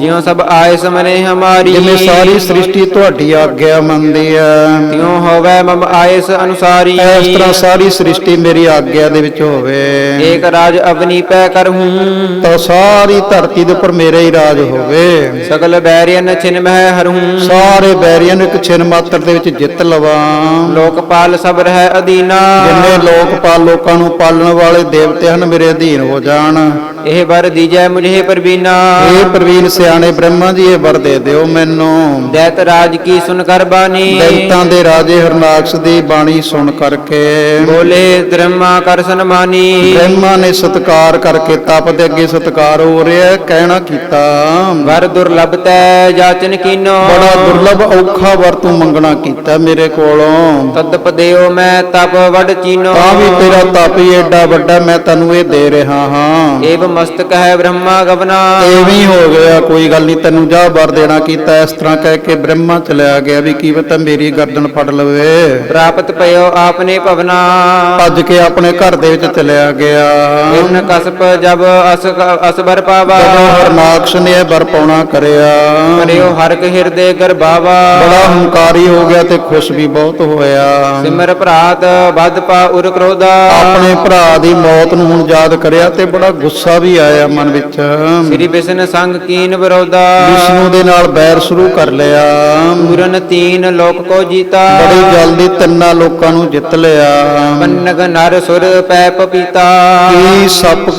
ਜਿਉ ਸਭ ਆਏ ਸਮਨੇ ਹਮਾਰੀ। ਜਿਵੇਂ ਸਾਰੀ ਸ੍ਰਿਸ਼ਟੀ ਤੁਹਾਡੀ ਆਗਿਆ ਮੰਨਦੀ ਹੈ, ਤਿਉ ਹੋਵੇ ਮਮ ਆਇਸ ਅਨੁਸਾਰੀ। ਇਸ ਤਰ੍ਹਾਂ ਸਾਰੀ ਸ੍ਰਿਸ਼ਟੀ ਮੇਰੀ ਆਗਿਆ ਦੇ ਵਿੱਚ ਹੋਵੇ। ਏਕ ਰਾਜ ਅਵਨੀ ਪੈ ਕਰਹੂੰ। ਤਾਂ ਸਾਰੀ ਧਰਤੀ ਦੇ ਉੱਪਰ ਮੇਰਾ ਹੀ ਰਾਜ ਹੋਵੇ। ਸਗਲ ਬੈਰੀਅਨ ਛਿਨ ਮਹਿ ਹਰਹੂੰ। ਸਾਰੇ ਬੈਰੀਆਂ ਨੂੰ ਇੱਕ ਛਿਨ ਮਾਤਰ ਦੇ ਵਿੱਚ ਜਿੱਤ ਲਵਾਂ। ਲੋਕਪਾਲ ਸਭ ਰਹਿ ਅਧੀਨਾ। ਜਿੰਨੇ ਲੋਕਪਾਲ, ਲੋਕਾਂ ਨੂੰ ਪਾਲਣ ਵਾਲੇ ਦੇਵਤੇ ਹਨ, ਮੇਰੇ ਅਧੀਨ ਹੋ ਜਾਣ। ਇਹ ਵਰ ਦੀਜੈ ਮੁਝੇ ਪਰਬੀਨਾ। ਇਹ ਪ੍ਰਵੀਨ ਸਿਆਣੇ ਬ੍ਰਹਮਾ ਜੀ, ਇਹ ਵਰ ਦੇ ਦਿਓ ਮੈਨੂੰ। ਦੈਤ ਰਾਜ ਕੀ ਸੁਨ ਕਰ ਬਾਣੀ। ਦੈਂਤਾਂ ਦੇ ਰਾਜੇ ਹਰਨਾਕਸ਼ ਦੀ ਬਾਣੀ ਸੁਣ ਕਰਕੇ ਬੋਲੇ ਬ੍ਰਹਮਾ ਕਰ ਸਨਮਾਨੀ। ਬ੍ਰਹਮਾ ਨੇ ਸਤਿਕਾਰ ਕਰਕੇ, ਤਪ ਦੇ ਅੱਗੇ ਸਤਿਕਾਰ ਹੋ ਰਿਹਾ, ਕਹਿਣਾ ਕੀਤਾ। ਵਰ ਦੁਰਲਭ ਤੈ ਜਾਚਨ ਕੀਨੋ। ਬੜਾ ਦੁਰਲਭ ਔਖਾ ਵਰ ਤੂੰ ਮੰਗਣਾ ਕੀਤਾ ਮੇਰੇ ਕੋਲੋਂ। ਤਦਪ ਦਿਓ ਮੈਂ ਤਪ ਵਡ ਚੀਨੋ। ਤਾਂ ਵੀ ਤੇਰਾ ਤਪ ਹੀ ਐਡਾ ਵੱਡਾ, ਮੈਂ ਤੈਨੂੰ ਇਹ ਦੇ ਰਿਹਾ ਹਾਂ। ਏਵ ਮਸਤਕ ਹੈ ਬ੍ਰਹਮਾ ਗਵਨਾ। ਐਵੇਂ ਹੀ ਹੋ ਗਿਆ, ਕੋਈ ਗੱਲ ਨਹੀਂ, ਤੈਨੂੰ ਜਾ ਵਰ ਦੇਣਾ ਕੀਤਾ। ਇਸ ਤਰ੍ਹਾਂ ਕਹਿ ਕੇ ਬ੍ਰਹਮਾ ਚਲਿਆ ਗਿਆ ਵੀ ਕੀ ਪਤਾ ਮੇਰੀ ਗਰਦਨ ਫੜ ਲਵੇ। ਪ੍ਰਾਪਤ ਪਇਓ ਆਪਨੇ ਭਵਨਾ। ਭੱਜ ਕੇ ਆਪਣੇ ਘਰ ਦੇ ਵਿੱਚ ਚਲਿਆ ਗਿਆ। ਇਨ ਕਸਪ ਜਬ ਅਸਬਰ ਪਾਵਾ। ਜਦੋਂ ਹਰਨਾਕਸ਼ ਨੇ ਇਹ ਵਰ ਪਾਉਣਾ ਕਰਿਆ, ਕਰਿਓ ਹਰਕ ਹਿਰਦੇ ਗਰਭਾਵਾ। ਬੜਾ ਹੰਕਾਰੀ ਹੋ ਗਿਆ ਤੇ ਖੁਸ਼ ਵੀ ਬਹੁਤ ਹੋਇਆ। ਸਿਮਰ ਭਰਾਤ ਬਦ ਪਾ ਉਰ ਕ੍ਰੋਧਾ। ਆਪਣੇ ਭਰਾ ਦੀ ਮੌਤ ਨੂੰ ਹੁਣ ਯਾਦ ਕਰਿਆ ਤੇ ਬੜਾ ਗੁੱਸਾ ਵੀ ਆਇਆ ਮਨ ਵਿੱਚ। ਸ੍ਰੀ ਵਿਸ਼ਨ ਸੰਗ ਕੀਨ ਵਿਰੋਧਾ। ਵਿਸ਼ਨੂੰ ਦੇ ਨਾਲ ਬੈਰ ਸ਼ੁਰੂ ਕਰ ਲਿਆ। ਪੂਰਨ ਤੀਨ ਲੋਕ ਕੋ ਜੀਤਾ। ਬੜੀ ਜਲਦੀ ਤਿੰਨਾਂ ਲੋਕਾਂ ਨੂੰ ਜਿੱਤ ਲਿਆ। ਪੰਨਗ ਨਰ ਸੁਰ ਪੈ ਪਪੀਤਾ। ਕੀ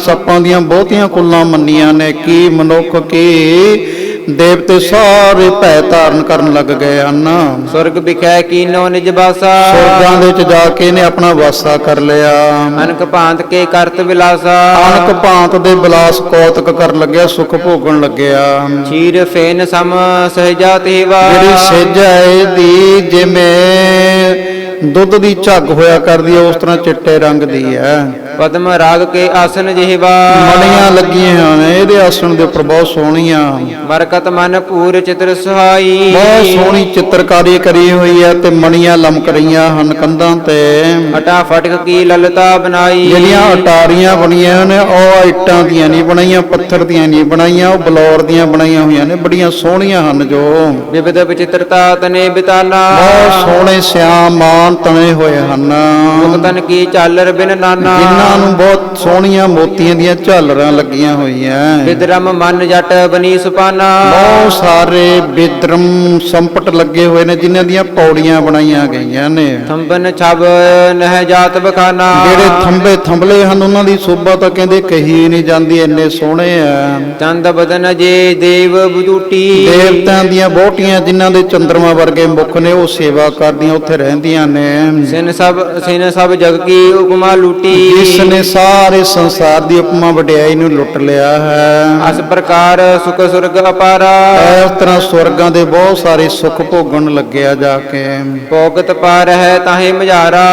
ਸੱਪਾਂ ਦੀਆਂ ਬਹੁਤੀਆਂ ਕੁੱਲਾਂ ਮੰਨੀਆਂ ਨੇ, ਕੀ ਮਨੁੱਖ, ਕੀ ਦੇਵਤੇ ਸਾਰੇ ਭੈ ਧਾਰਨ ਕਰਨ ਲੱਗ ਗਏ ਹਨ। ਸੁਰਗ ਵਿਖੈ ਕੀਨੋ ਨਿਜ ਬਾਸਾ। ਸੁਰਗਾਂ ਦੇ ਵਿੱਚ ਜਾ ਕੇ ਇਹਨੇ ਆਪਣਾ ਵਾਸਾ ਕਰ ਲਿਆ। ਅਨਕ ਭਾਂਤ ਕੇ ਕਰਤ ਵਿਲਾਸਾ। ਅਨਕ ਭਾਂਤ ਦੇ ਬਿਲਾਸ ਕੌਤਕ ਕਰਨ ਲੱਗਿਆ, ਸੁਖ ਭੋਗਣ ਲੱਗਿਆ। ਚੀਰ ਫੇਨ ਸਮ ਸਹਿਜਾ ਤੇਵਾ। ਜਿਹੜੀ ਸੇਜ ਹੈ ਇਹਦੀ ਜਿਵੇਂ ਦੁੱਧ ਦੀ ਝੱਗ ਹੋਇਆ ਕਰਦੀ ਹੈ, ਉਸ ਤਰ੍ਹਾਂ ਚਿੱਟੇ ਰੰਗ ਦੀ ਹੈ। ਪਦਮ ਰਾਗ ਕੇ ਆਸਨ ਜਿਹਵਾ। ਮਣੀਆਂ ਲੱਗੀਆਂ ਹਨ ਇਹਦੇ ਆਸਣ ਦੇ ਉੱਪਰ, ਬਹੁਤ ਸੋਹਣੀਆਂ। ਮਰਕਤ ਮਨ ਪੂਰ ਚਿਤਰ ਸੁਹਾਈ। ਬਹੁਤ ਸੋਹਣੀ ਚਿੱਤਰਕਾਰੀ ਕਰੀ ਹੋਈ ਹੈ ਤੇ ਮਣੀਆਂ ਲਮਕ ਰਹੀਆਂ ਹਨ ਕੰਧਾਂ ਤੇ। ਅਟਾ ਫਟਕ ਕੀ ਲਲਤਾ ਬਣਾਈ। ਜਿਹੜੀਆਂ ਅਟਾਰੀਆਂ ਬਣੀਆਂ ਨੇ ਉਹ ਇੱਟਾਂ ਦੀਆਂ ਨਹੀਂ ਬਣਾਈਆਂ, ਪੱਥਰ ਦੀਆਂ ਨਹੀਂ ਬਣਾਈਆਂ, ਉਹ ਬਲੌਰ ਦੀਆਂ ਬਣਾਈਆਂ ਹੋਈਆਂ ਨੇ। ਬੜੀਆਂ ਸੋਹਣੀਆਂ ਹਨ ਜੋ। ਵਿਵਿਧ ਵਿਚਿਤਰਤਾ ਤਨੇ ਬਿਤਾਨਾ। ਬਹੁਤ ਸੋਹਣੇ ਸਿਆਮ ਮਾਨ ਤਣੇ ਹੋਏ ਹਨ। ਮੁਕਤਨ ਕੀ ਝਾਲਰ ਬਿਨ ਨਾਨਾ। ਜਿਨ੍ਹਾਂ ਨੂੰ ਬਹੁਤ ਸੋਹਣੀਆਂ ਮੋਤੀਆਂ ਦੀਆਂ ਝਾਲਰਾਂ ਲੱਗੀਆਂ ਹੋਈਆਂ। ਵਿਦਰਮ ਮਨ ਜਟ ਬਨੀ ਸੁਪਾਨਾ। ਬਹੁਤ ਸਾਰੇ ਬਿਦਰਮ ਸੰਪਟ ਲੱਗੇ ਹੋਏ ਨੇ, ਜਿਨ੍ਹਾਂ ਦੀਆਂ ਪੌੜੀਆਂ ਬਣਾਈਆਂ ਗਈਆਂ ਨੇ। ਥੰਬਨ ਛਬ ਨਹਿ ਜਾਤ ਬਖਾਨਾ। ਜਿਹੜੇ ਥੰਬੇ ਥੰਬਲੇ ਹਨ ਉਹਨਾਂ ਦੀ ਸੋਭਾ ਤਾਂ ਕਹਿੰਦੇ ਕਹੀ ਨਹੀਂ ਜਾਂਦੀ, ਇੰਨੇ ਸੋਹਣੇ ਆ। ਚੰਦ ਬਦਨ ਜੇ ਦੇਵ ਬਜੂਟੀ। ਦੇਵਤਿਆਂ ਦੀਆਂ ਬਹੁਟੀਆਂ ਜਿਨ੍ਹਾਂ ਦੇ ਚੰਦਰਮਾ ਵਰਗੇ ਮੁਖ ਨੇ, ਉਹ ਸੇਵਾ ਕਰਦੀਆਂ ਉੱਥੇ ਰਹਿੰਦੀਆਂ ਨੇ। ਸਿਨ ਸਭ ਜਗ ਕੀ ਉਪਮਾ ਲੂਟੀ। ਜਿਸ ਜਿਸ ਨੇ ਸਾਰੇ ਸੰਸਾਰ ਦੀ ਉਪਮਾ ਵਡਿਆਈ ਨੂੰ ਲੁੱਟ ਲਿਆ ਹੈ। ਅਸ ਪ੍ਰਕਾਰ ਸੁਖ ਸੁਰਗ ਅਪਾਰਾ, ਇਸ ਤਰ੍ਹਾਂ ਸਵਰਗਾਂ ਦੇ ਬਹੁਤ ਸਾਰੇ ਸੁੱਖ ਭੋਗਣ ਲੱਗਿਆ ਜਾ ਕੇ। ਭੋਗਤ ਪਾ ਰਹਿ ਤਾਹੇ ਮਝਾਰਾ,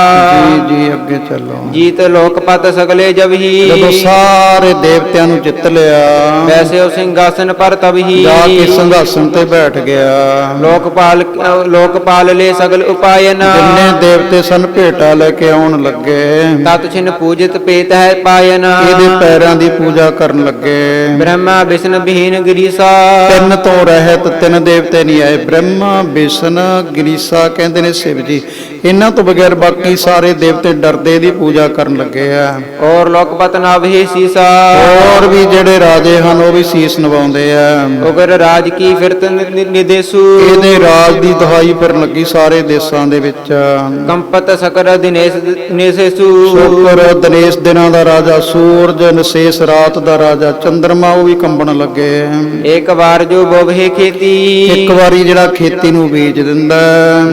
ਜੀ ਜੀ ਅੱਗੇ ਚੱਲੋ। ਜੀਤ ਲੋਕ ਪਤ ਸਗਲੇ ਜਬਹੀ, ਜਦੋਂ ਸਾਰੇ ਦੇਵਤਿਆਂ ਨੂੰ ਜਿੱਤ ਲਿਆ, ਵੈਸੇ ਉਹ ਸਿੰਘਾਸਨ ਪਰ ਤਬਹੀ, ਜਾ ਕੇ ਸਿੰਘਾਸਨ ਤੇ ਬੈਠ ਗਿਆ। ਲੋਕਪਾਲ ਲੈ ਸਗਲ ਉਪਾਇਨ, ਜਿੰਨੇ ਦੇਵਤੇ ਸਨ ਭੇਟਾ ਲੈ ਕੇ ਆਉਣ ਲੱਗੇ, ਤਤ ਛਿਨ ਪੂਜਿਤ ਪੇਤ ਹੈ ਪਾਇਨ, ਇਹਦੇ ਪੈਰਾਂ ਦੀ ਪੂਜਾ ਕਰਨ ਲੱਗੇ। ਬ੍ਰਹਮਾ ਵਿਸ਼ਨ ਵਿਹੀਨ ਗਿਰੀਸਾ, ਤਿੰਨ ਤੋਂ ਰਹਿਤ ਤਿੰਨ ਦੇਵਤੇ ਨਹੀਂ ਆਏ, ਬ੍ਰਹਮਾ ਵਿਸ਼ਨ ਗਿਰੀਸਾ ਕਹਿੰਦੇ ਨੇ ਸ਼ਿਵ ਜੀ। ਇਹਨਾਂ ਤੋਂ ਬਗੈਰ ਬਾਕੀ ਸਾਰੇ ਦੇਵਤੇ ਡਰਦੇ ਦੀ ਪੂਜਾ ਕਰਨ ਲੱਗੇ ਆ। ਔਰ ਲੋਕਪਤ ਨਾਭੀ ਸੀਸਾ, ਹੋਰ ਵੀ ਜਿਹੜੇ ਰਾਜੇ ਹਨ ਉਹ ਵੀ ਸੀਸ ਨਵਾਉਂਦੇ ਆ। ਉਗਰ ਰਾਜ ਕੀ ਫਿਰਤ ਨਿਦੇਸੂ, ਇਹਦੇ ਰਾਜ ਦੀ ਦਹਾਈ ਫਿਰਨ ਲੱਗੀ ਸਾਰੇ ਦੇਸ਼ਾਂ ਦੇ ਵਿੱਚ। ਕੰਪਤ ਸਕਰ ਦਿਨੇਸੂ, ਸ਼ੁਕਰ ਦਿਨੇਸ਼ ਦਿਨਾਂ ਦਾ ਰਾਜਾ, ਸੂਰਜ ਨਿਸ਼ੇਸ਼ ਰਾਤ ਦਾ ਰਾਜਾ, ਚੰਦਰਮਾ ਉਹ ਵੀ ਕੰਬਣ ਲੱਗੇ। ਇੱਕ ਵਾਰ ਜੋ ਬੋਭੇ ਖੇਤੀ, ਇੱਕ ਵਾਰੀ ਜਿਹੜਾ ਖੇਤੀ ਨੂੰ ਬੀਜ ਦਿੰਦਾ,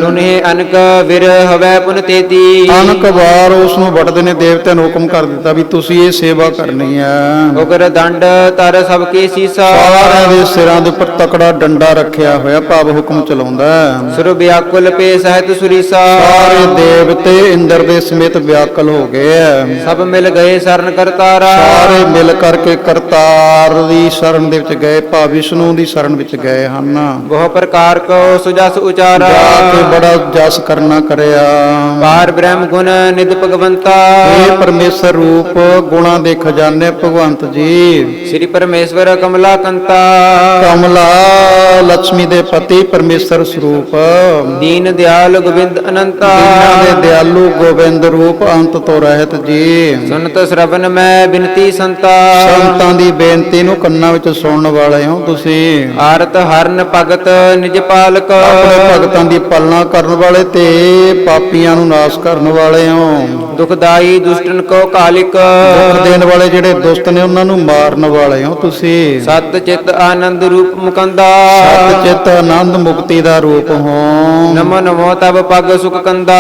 ਲੁਨਹਿ ਅਨਕ ਵਿਰ ਹਵੈ ਪੁਨ ਤੇਤੀ, ਅਨਕ ਵਾਰ ਉਸ ਨੂੰ ਵੱਢਦੇ ਨੇ। ਦੇਵਤਿਆਂ ਨੂੰ ਹੁਕਮ ਕਰ ਦਿੱਤਾ ਵੀ ਤੁਸੀਂ ਇਹ ਸੇਵਾ ਕਰਨੀ ਹੈ। ਉਗਰ ਦੰਡ ਤਰ ਸਭ ਕੇ ਸੀਸਾ, ਸਾਰਿਆਂ ਦੇ ਸਿਰਾਂ ਦੇ ਉੱਪਰ ਤਕੜਾ ਡੰਡਾ ਰੱਖਿਆ ਹੋਇਆ, ਭਾਵ ਹੁਕਮ ਚਲਾਉਂਦਾ। ਸੁਰ ਵਿਆਕੁਲ ਪੇ ਸਹਿਤ ਸੁਰੀਸਾ, ਸਾਰੇ ਦੇਵਤੇ ਇੰਦਰ ਦੇ ਸਮੇਤ ਵਿਆਕਲ ਹੋ ਗਏ ਆ। ਸਭ ਮਿਲ ਗਏ ਸਰਨ ਕਰਤਾਰਾ, ਸਾਰੇ ਮਿਲ ਕਰਕੇ ਕਰਤਾਰ ਦੀ ਸ਼ਰਨ ਦੇ ਵਿੱਚ ਗਏ, ਭਾਵ ਵਿਸ਼ਨੂੰ ਦੀ ਸ਼ਰਨ ਵਿੱਚ ਗਏ ਹਨ। ਬਹੁ ਪ੍ਰਕਾਰ ਕੋ ਸੁਜਸ ਉਚਾਰਾ, ਜਾ ਕੇ ਬੜਾ ਜਸ ਕਰਨਾ ਕਰਿਆ। ਪਾਰ ਬ੍ਰਹਮ ਗੁਣ ਨਿਧ ਭਗਵੰਤਾ, ਇਹ ਪਰਮੇਸ਼ਰ ਰੂਪ ਗੁਣਾਂ ਦੇ ਖਜ਼ਾਨੇ ਭਗਵੰਤ ਜੀ। ਸ੍ਰੀ ਪਰਮੇਸ਼ਵਰ ਕਮਲਾ ਕੰਤਾ, ਕਮਲਾ ਲక్ష్ਮੀ ਦੇ ਪਤੀ ਪਰਮੇਸ਼ਰ ਸਰੂਪ, ਦੀਨ ਦਿਆਲ ਗੋਬਿੰਦ ਅਨੰਤਾ, ਇਹਨਾਂ ਦੇ ਦਿਆਲੂ ਗੋਬਿੰਦ ਰੂਪ ਅੰਤ ਤੋਂ ਰਹਿਤ ਜੀ। ਸੁਨਤ ਸ਼ਰਵਨ ਮੈਂ ਬਿਨਤੀ ਸੰਤਾ, ਸੰਤਾਂ ਦੀ ਬੇਨਤੀ ਨੂੰ ਕੰਨਾਂ ਵਿੱਚ ਸੁਣਨ ਵਾਲੇ ਹੋ ਤੁਸੀਂ। ਆਰਤ ਹਰਨ ਭਗਤ ਨਿਜ ਪਾਲਕ, ਆਪਣੇ ਭਗਤਾਂ ਦੀ ਪਾਲਣਾ ਕਰਨ ਵਾਲੇ ਤੇ ਪਾਪੀਆਂ ਨੂੰ ਨਾਸ਼ ਕਰਨ ਵਾਲੇ ਹੋ। ਦੁਖਦਾਈ ਦੁਸ਼ਟਨ ਕੋ ਕਾਲਿਕ, ਦੁੱਖ ਦੇਣ ਵਾਲੇ ਜਿਹੜੇ ਦੁਸ਼ਟ ਨੇ ਉਹਨਾਂ ਨੂੰ ਮਾਰਨ ਵਾਲੇ ਹੋ ਤੁਸੀਂ। ਸਤ ਚਿਤ ਆਨੰਦ ਰੂਪ ਮੁਕੰਦਾ, ਸਤ ਚਿਤ ਆਨੰਦ ਮੁਕਤੀ ਦਾ ਰੂਪ ਹੋ। ਨਮੋ ਨਮੋ ਤਬ ਪਗ ਸੁਖ ਕੰਦਾ,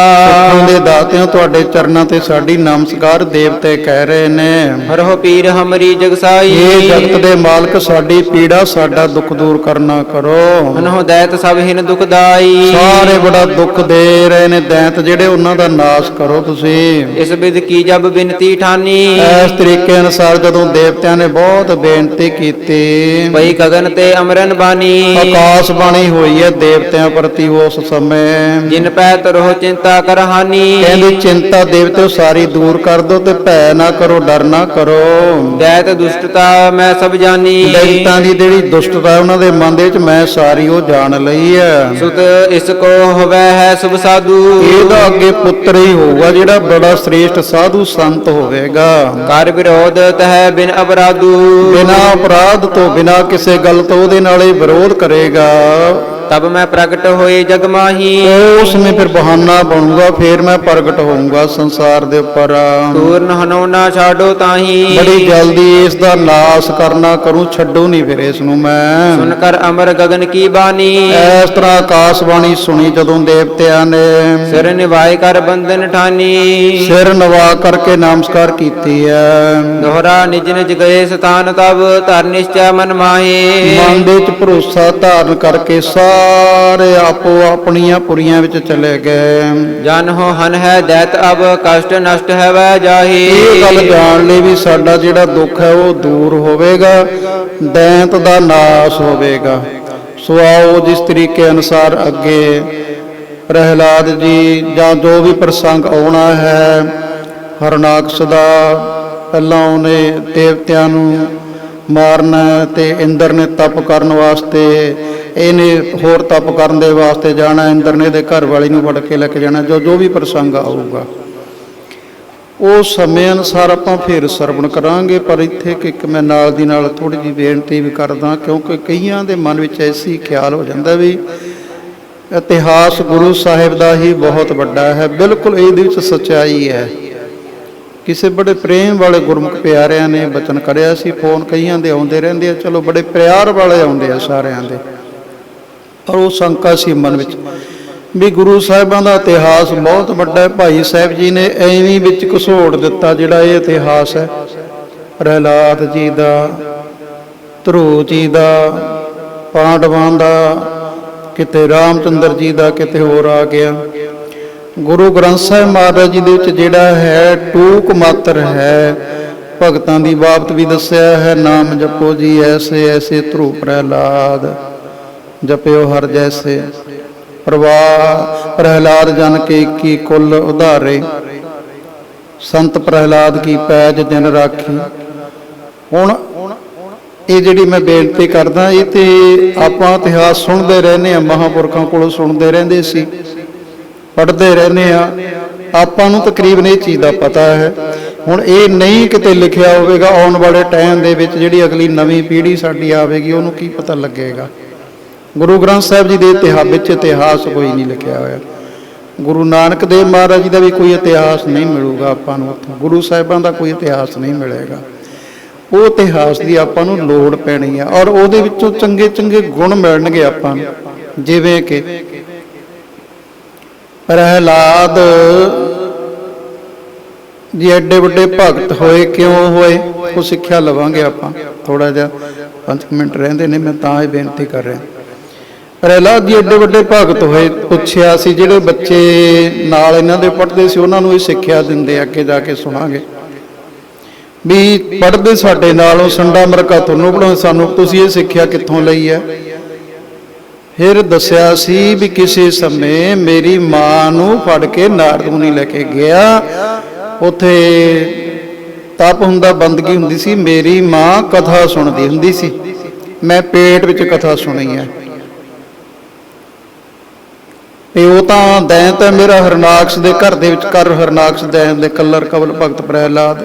ਸੁੱਖਾਂ ਦੇ ਦਾਤਿਆਂ ਤੁਹਾਡੇ ਚਰਨਾਂ ਤੇ ਸਾਡੀ ਨਮਸਕਾਰ ਦੇਵਤੇ ਕਹਿ ਰਹੇ ਨੇ। ਹਰਹੁ ਪੀਰ ਹਮਰੀ ਜਗਸਾਈ, ਇਹ ਜਗਤ ਦੇ ਮਾਲਕ ਸਾਡੀ ਪੀੜਾ ਸਾਡਾ ਦੁੱਖ ਦੂਰ ਕਰਨਾ ਕਰੋ। ਅਨਹੁ ਦੈਤ ਸਭ ਹਿਨ ਦੁਖਦਾਈ, ਸਾਰੇ ਬੜਾ ਦੁੱਖ ਦੇ ਰਹੇ ਨੇ ਦੈਂਤ ਜਿਹੜੇ, ਉਹਨਾਂ ਦਾ ਨਾਸ਼ ਕਰੋ ਤੁਸੀਂ। ਇਸ ਬਿਦ ਕੀ ਜਬ ਬਿਨਤੀ ਠਾਨੀ, ਇਸ ਤਰੀਕੇ ਅਨੁਸਾਰ ਜਦੋਂ ਦੇਵਤਿਆਂ ਨੇ ਬਹੁਤ ਬੇਨਤੀ ਕੀਤੀ, ਪਈ ਗਗਨ ਤੇ ਅਮਰਨ ਬਾਣੀ, ਆਕਾਸ਼ ਬਾਣੀ ਹੋਈ ਹੈ ਦੇਵਤਿਆਂ ਪ੍ਰਤੀ ਉਸ ਸਮੇਂ। ਜਿਨ ਪੈ ਤਰੋ ਚਿੰਤਾ ਕਰ ਹਾਨੀ, ਕਹਿੰਦੀ ਚਿੰਤਾ ਦੇਵਤਿਓ ਸਾਰੀ ਦੂਰ ਕਰ ਦੋ ਤੇ ਭੈ ਨਾ ਕਰੋ, ਡਰ ਨਾ ਕਰੋ। ਦੈਤ ਦੁਸ਼ਟਤਾ ਮੈਂ ਸਭ ਜਾਨੀ, ਦੈਤਾਂ ਦੀ ਜਿਹੜੀ ਦੁਸ਼ਟਤਾ ਉਹਨਾਂ ਦੇ ਮਨ ਦੇ ਵਿੱਚ ਮੈਂ ਸਾਰੀ ਉਹ ਜਾਣ ਲਈ ਹੈ। ਸੁਤ ਇਸ ਕੋ ਹੋਵੇ ਹੈ ਸੁਭ ਸਾਧੂ, ਇਹਦਾ ਅੱਗੇ ਪੁੱਤਰ ਹੀ ਹੋਊਗਾ ਜਿਹੜਾ ਬੜਾ ਸ੍ਰੇਸ਼ਟ ਸਾਧੂ ਸੰਤ ਹੋਵੇਗਾ। ਕਰ ਵਿਰੋਧ ਤਹਿ ਬਿਨ ਅਪਰਾਧੂ, ਬਿਨਾਂ ਅਪਰਾਧ ਤੋਂ ਬਿਨਾਂ ਕਿਸੇ ਗੱਲ ਤੋਂ ਉਹਦੇ ਨਾਲ ਹੀ ਵਿਰੋਧ ਕਰੇਗਾ। ਤਬ ਮੈਂ ਪ੍ਰਗਟ ਹੋਏ ਜਗ ਮਾਹੀ, ਉਸ ਨੇ ਫਿਰ ਬਹਾਨਾ ਬਣੂਗਾ, ਫਿਰ ਮੈਂ ਪ੍ਰਗਟ ਹੋਊਂਗਾ ਸੰਸਾਰ ਦੇ ਉੱਪਰ। ਤੂਰਨ ਹਨੋ ਨਾ ਛਾਡੋ ਤਾਹੀ, ਬੜੀ ਜਲਦੀ ਇਸ ਦਾ ਨਾਸ਼ ਕਰਨਾ ਕਰੂੰ, ਛੱਡੂ ਨਹੀਂ ਫਿਰ ਇਸ ਨੂੰ ਮੈਂ। ਸੁਨ ਕਰ ਅਮਰ ਗਗਨ ਕੀ ਬਾਣੀ, ਇਸ ਤਰ੍ਹਾਂ ਆਕਾਸ਼ਬਾਣੀ ਸੁਣੀ ਜਦੋਂ ਦੇਵਤਿਆਂ ਨੇ, ਸਿਰ ਨਿਵਾਏ ਕਰ ਬੰਧਨ ਠਾਨੀ, ਸਿਰ ਨਵਾ ਕਰਕੇ ਨਮਸਕਾਰ ਕੀਤੀ ਹੈ। ਦੋਹਰਾ ਨਿਜ ਨਿਜ ਗਏ ਸਤਾਨ ਤਬ ਧਰ ਨਿਸ਼ਚੈ ਮਨ ਮਾਹੇ, ਮਨ ਦੇ ਵਿੱਚ ਭਰੋਸਾ ਧਾਰਨ ਕਰਕੇ ਸਾਰੇ ਆਪੋ ਆਪਣੀਆਂ ਪੁਰੀਆਂ ਵਿੱਚ ਚਲੇ ਗਏ। ਜਨ ਹੋ ਹਨ ਹੈ ਦੈਤ ਅਬ ਕਸ਼ਟ ਨਸ਼ਟ ਹੈ ਵੈ ਜਾਹੀ, ਇਹ ਗੱਲ ਜਾਣ ਲਈ ਵੀ ਸਾਡਾ ਜਿਹੜਾ ਦੁੱਖ ਹੈ ਉਹ ਦੂਰ ਹੋਵੇਗਾ, ਦੈਂਤ ਦਾ ਨਾਸ਼ ਹੋਵੇਗਾ। ਸੋ ਆਓ ਜਿਸ ਤਰੀਕੇ ਅਨੁਸਾਰ ਅੱਗੇ ਪ੍ਰਹਿਲਾਦ ਜੀ ਜਾਂ ਜੋ ਵੀ ਪ੍ਰਸੰਗ ਆਉਣਾ ਹੈ, ਹਰਨਾਕਸ਼ ਦਾ ਪਹਿਲਾਂ ਉਹਨੇ ਦੇਵਤਿਆਂ ਨੂੰ ਮਾਰਨਾ ਤੇ ਇੰਦਰ ਨੇ ਤਪ ਕਰਨ ਵਾਸਤੇ, ਇਹਨੇ ਹੋਰ ਤਪ ਕਰਨ ਦੇ ਵਾਸਤੇ ਜਾਣਾ, ਇੰਦਰ ਨੇ ਇਹਦੇ ਘਰ ਵਾਲੀ ਨੂੰ ਫੜ ਕੇ ਲੈ ਕੇ ਜਾਣਾ। ਜੋ ਵੀ ਪ੍ਰਸੰਗ ਆਊਗਾ ਉਹ ਸਮੇਂ ਅਨੁਸਾਰ ਆਪਾਂ ਫਿਰ ਸਰਵਣ ਕਰਾਂਗੇ। ਪਰ ਇੱਥੇ ਇੱਕ ਮੈਂ ਨਾਲ ਦੀ ਨਾਲ ਥੋੜੀ ਜਿਹੀ ਬੇਨਤੀ ਵੀ ਕਰਦਾ, ਕਿਉਂਕਿ ਕਈਆਂ ਦੇ ਮਨ ਵਿੱਚ ਐਸੀ ਖਿਆਲ ਹੋ ਜਾਂਦਾ ਵੀ ਇਤਿਹਾਸ ਗੁਰੂ ਸਾਹਿਬ ਦਾ ਹੀ ਬਹੁਤ ਵੱਡਾ ਹੈ। ਬਿਲਕੁਲ ਇਹਦੇ ਵਿੱਚ ਸੱਚਾਈ ਹੈ। ਕਿਸੇ ਬੜੇ ਪ੍ਰੇਮ ਵਾਲੇ ਗੁਰਮੁਖ ਪਿਆਰਿਆਂ ਨੇ ਬਚਨ ਕਰਿਆ ਸੀ, ਫੋਨ ਕਈਆਂ ਦੇ ਆਉਂਦੇ ਰਹਿੰਦੇ ਆ, ਚਲੋ ਬੜੇ ਪਿਆਰ ਵਾਲੇ ਆਉਂਦੇ ਆ ਸਾਰਿਆਂ ਦੇ, ਪਰ ਉਹ ਸ਼ੰਕਾ ਸੀ ਮਨ ਵਿੱਚ ਵੀ ਗੁਰੂ ਸਾਹਿਬਾਂ ਦਾ ਇਤਿਹਾਸ ਬਹੁਤ ਵੱਡਾ ਹੈ। ਭਾਈ ਸਾਹਿਬ ਜੀ ਨੇ ਐਵੇਂ ਵਿੱਚ ਘਸੋੜ ਦਿੱਤਾ ਜਿਹੜਾ ਇਹ ਇਤਿਹਾਸ ਹੈ, ਪ੍ਰਹਿਲਾਦ ਜੀ ਦਾ, ਧਰੂ ਜੀ ਦਾ, ਪਾਂਡਵਾਂ ਦਾ, ਕਿਤੇ ਰਾਮਚੰਦਰ ਜੀ ਦਾ, ਕਿਤੇ ਹੋਰ ਆ ਗਿਆ। ਗੁਰੂ ਗ੍ਰੰਥ ਸਾਹਿਬ ਮਹਾਰਾਜ ਜੀ ਦੇ ਵਿੱਚ ਜਿਹੜਾ ਹੈ ਟੂਕ ਮਾਤਰ ਹੈ, ਭਗਤਾਂ ਦੀ ਬਾਬਤ ਵੀ ਦੱਸਿਆ ਹੈ। ਨਾਮ ਜਪੋ ਜੀ ਐਸੇ ਐਸੇ ਧਰੂ ਪ੍ਰਹਿਲਾਦ, ਜਪਿਓ ਹਰ ਜੈਸੇ। ਪ੍ਰਹਿਲਾਦ ਜਨ ਕੇ ਕੀ ਕੁਲ ਉਧਾਰੇ, ਸੰਤ ਪ੍ਰਹਿਲਾਦ ਕੀ ਪੈਜ ਦਿਨ ਰਾਖੀ। ਹੁਣ ਇਹ ਜਿਹੜੀ ਮੈਂ ਬੇਨਤੀ ਕਰਦਾ, ਇਹ ਤੇ ਆਪਾਂ ਇਤਿਹਾਸ ਸੁਣਦੇ ਰਹਿੰਦੇ ਹਾਂ, ਮਹਾਂਪੁਰਖਾਂ ਕੋਲੋਂ ਸੁਣਦੇ ਰਹਿੰਦੇ ਸੀ, ਪੜ੍ਹਦੇ ਰਹਿੰਦੇ ਹਾਂ, ਆਪਾਂ ਨੂੰ ਤਕਰੀਬਨ ਇਹ ਚੀਜ਼ ਦਾ ਪਤਾ ਹੈ। ਹੁਣ ਇਹ ਨਹੀਂ ਕਿਤੇ ਲਿਖਿਆ ਹੋਵੇਗਾ, ਆਉਣ ਵਾਲੇ ਟਾਈਮ ਦੇ ਵਿੱਚ ਜਿਹੜੀ ਅਗਲੀ ਨਵੀਂ ਪੀੜ੍ਹੀ ਸਾਡੀ ਆਵੇਗੀ ਉਹਨੂੰ ਕੀ ਪਤਾ ਲੱਗੇਗਾ। ਗੁਰੂ ਗ੍ਰੰਥ ਸਾਹਿਬ ਜੀ ਦੇ ਵਿੱਚ ਇਤਿਹਾਸ ਕੋਈ ਨਹੀਂ ਲਿਖਿਆ ਹੋਇਆ। ਗੁਰੂ ਨਾਨਕ ਦੇਵ ਮਹਾਰਾਜ ਜੀ ਦਾ ਵੀ ਕੋਈ ਇਤਿਹਾਸ ਨਹੀਂ ਮਿਲੂਗਾ ਆਪਾਂ ਨੂੰ ਉੱਥੋਂ, ਗੁਰੂ ਸਾਹਿਬਾਂ ਦਾ ਕੋਈ ਇਤਿਹਾਸ ਨਹੀਂ ਮਿਲੇਗਾ। ਉਹ ਇਤਿਹਾਸ ਦੀ ਆਪਾਂ ਨੂੰ ਲੋੜ ਪੈਣੀ ਆ, ਔਰ ਉਹਦੇ ਵਿੱਚੋਂ ਚੰਗੇ ਚੰਗੇ ਗੁਣ ਮਿਲਣਗੇ ਆਪਾਂ ਨੂੰ। ਜਿਵੇਂ ਕਿ ਪ੍ਰਹਿਲਾਦ ਜੀ ਐਡੇ ਵੱਡੇ ਭਗਤ ਹੋਏ, ਕਿਉਂ ਹੋਏ, ਉਹ ਸਿੱਖਿਆ ਲਵਾਂਗੇ ਆਪਾਂ। ਥੋੜਾ ਜਿਹਾ 5 ਮਿੰਟ ਰਹਿੰਦੇ ਨੇ, ਮੈਂ ਤਾਂ ਇਹ ਬੇਨਤੀ ਕਰ ਰਿਹਾ। ਪ੍ਰਹਿਲਾਦ ਜੀ ਐਡੇ ਵੱਡੇ ਭਗਤ ਹੋਏ, ਪੁੱਛਿਆ ਸੀ, ਜਿਹੜੇ ਬੱਚੇ ਨਾਲ ਇਹਨਾਂ ਦੇ ਪੜ੍ਹਦੇ ਸੀ ਉਹਨਾਂ ਨੂੰ ਇਹ ਸਿੱਖਿਆ ਦਿੰਦੇ, ਅੱਗੇ ਜਾ ਕੇ ਸੁਣਾਂਗੇ ਵੀ ਪੜ੍ਹਦੇ ਸਾਡੇ ਨਾਲੋਂ ਸੰਡਾ ਮਰਕਾ ਤੁਹਾਨੂੰ ਪੜ੍ਹਾਉਂ, ਸਾਨੂੰ ਤੁਸੀਂ ਇਹ ਸਿੱਖਿਆ ਕਿੱਥੋਂ ਲਈ ਹੈ। ਫਿਰ ਦੱਸਿਆ ਸੀ ਵੀ ਕਿਸੇ ਸਮੇਂ ਮੇਰੀ ਮਾਂ ਨੂੰ ਫੜ ਕੇ ਨਾਰਦ ਮੁਨੀ ਲੈ ਕੇ ਗਿਆ, ਉੱਥੇ ਤਪ ਹੁੰਦਾ, ਬੰਦਗੀ ਹੁੰਦੀ ਸੀ, ਮੇਰੀ ਮਾਂ ਕਥਾ ਸੁਣਦੀ ਹੁੰਦੀ ਸੀ, ਮੈਂ ਪੇਟ ਵਿੱਚ ਕਥਾ ਸੁਣੀ ਹੈ। ਤੇ ਉਹ ਤਾਂ ਦੈਂਤ ਹੈ ਮੇਰਾ ਹਰਨਾਕਸ਼ ਦੇ ਘਰ ਦੇ ਵਿੱਚ, ਕਰ ਹਰਨਾਕਸ਼ ਦੈਂਤ ਦੇ ਕੱਲਰ ਕਵਲ ਭਗਤ ਪ੍ਰਹਿਲਾਦ।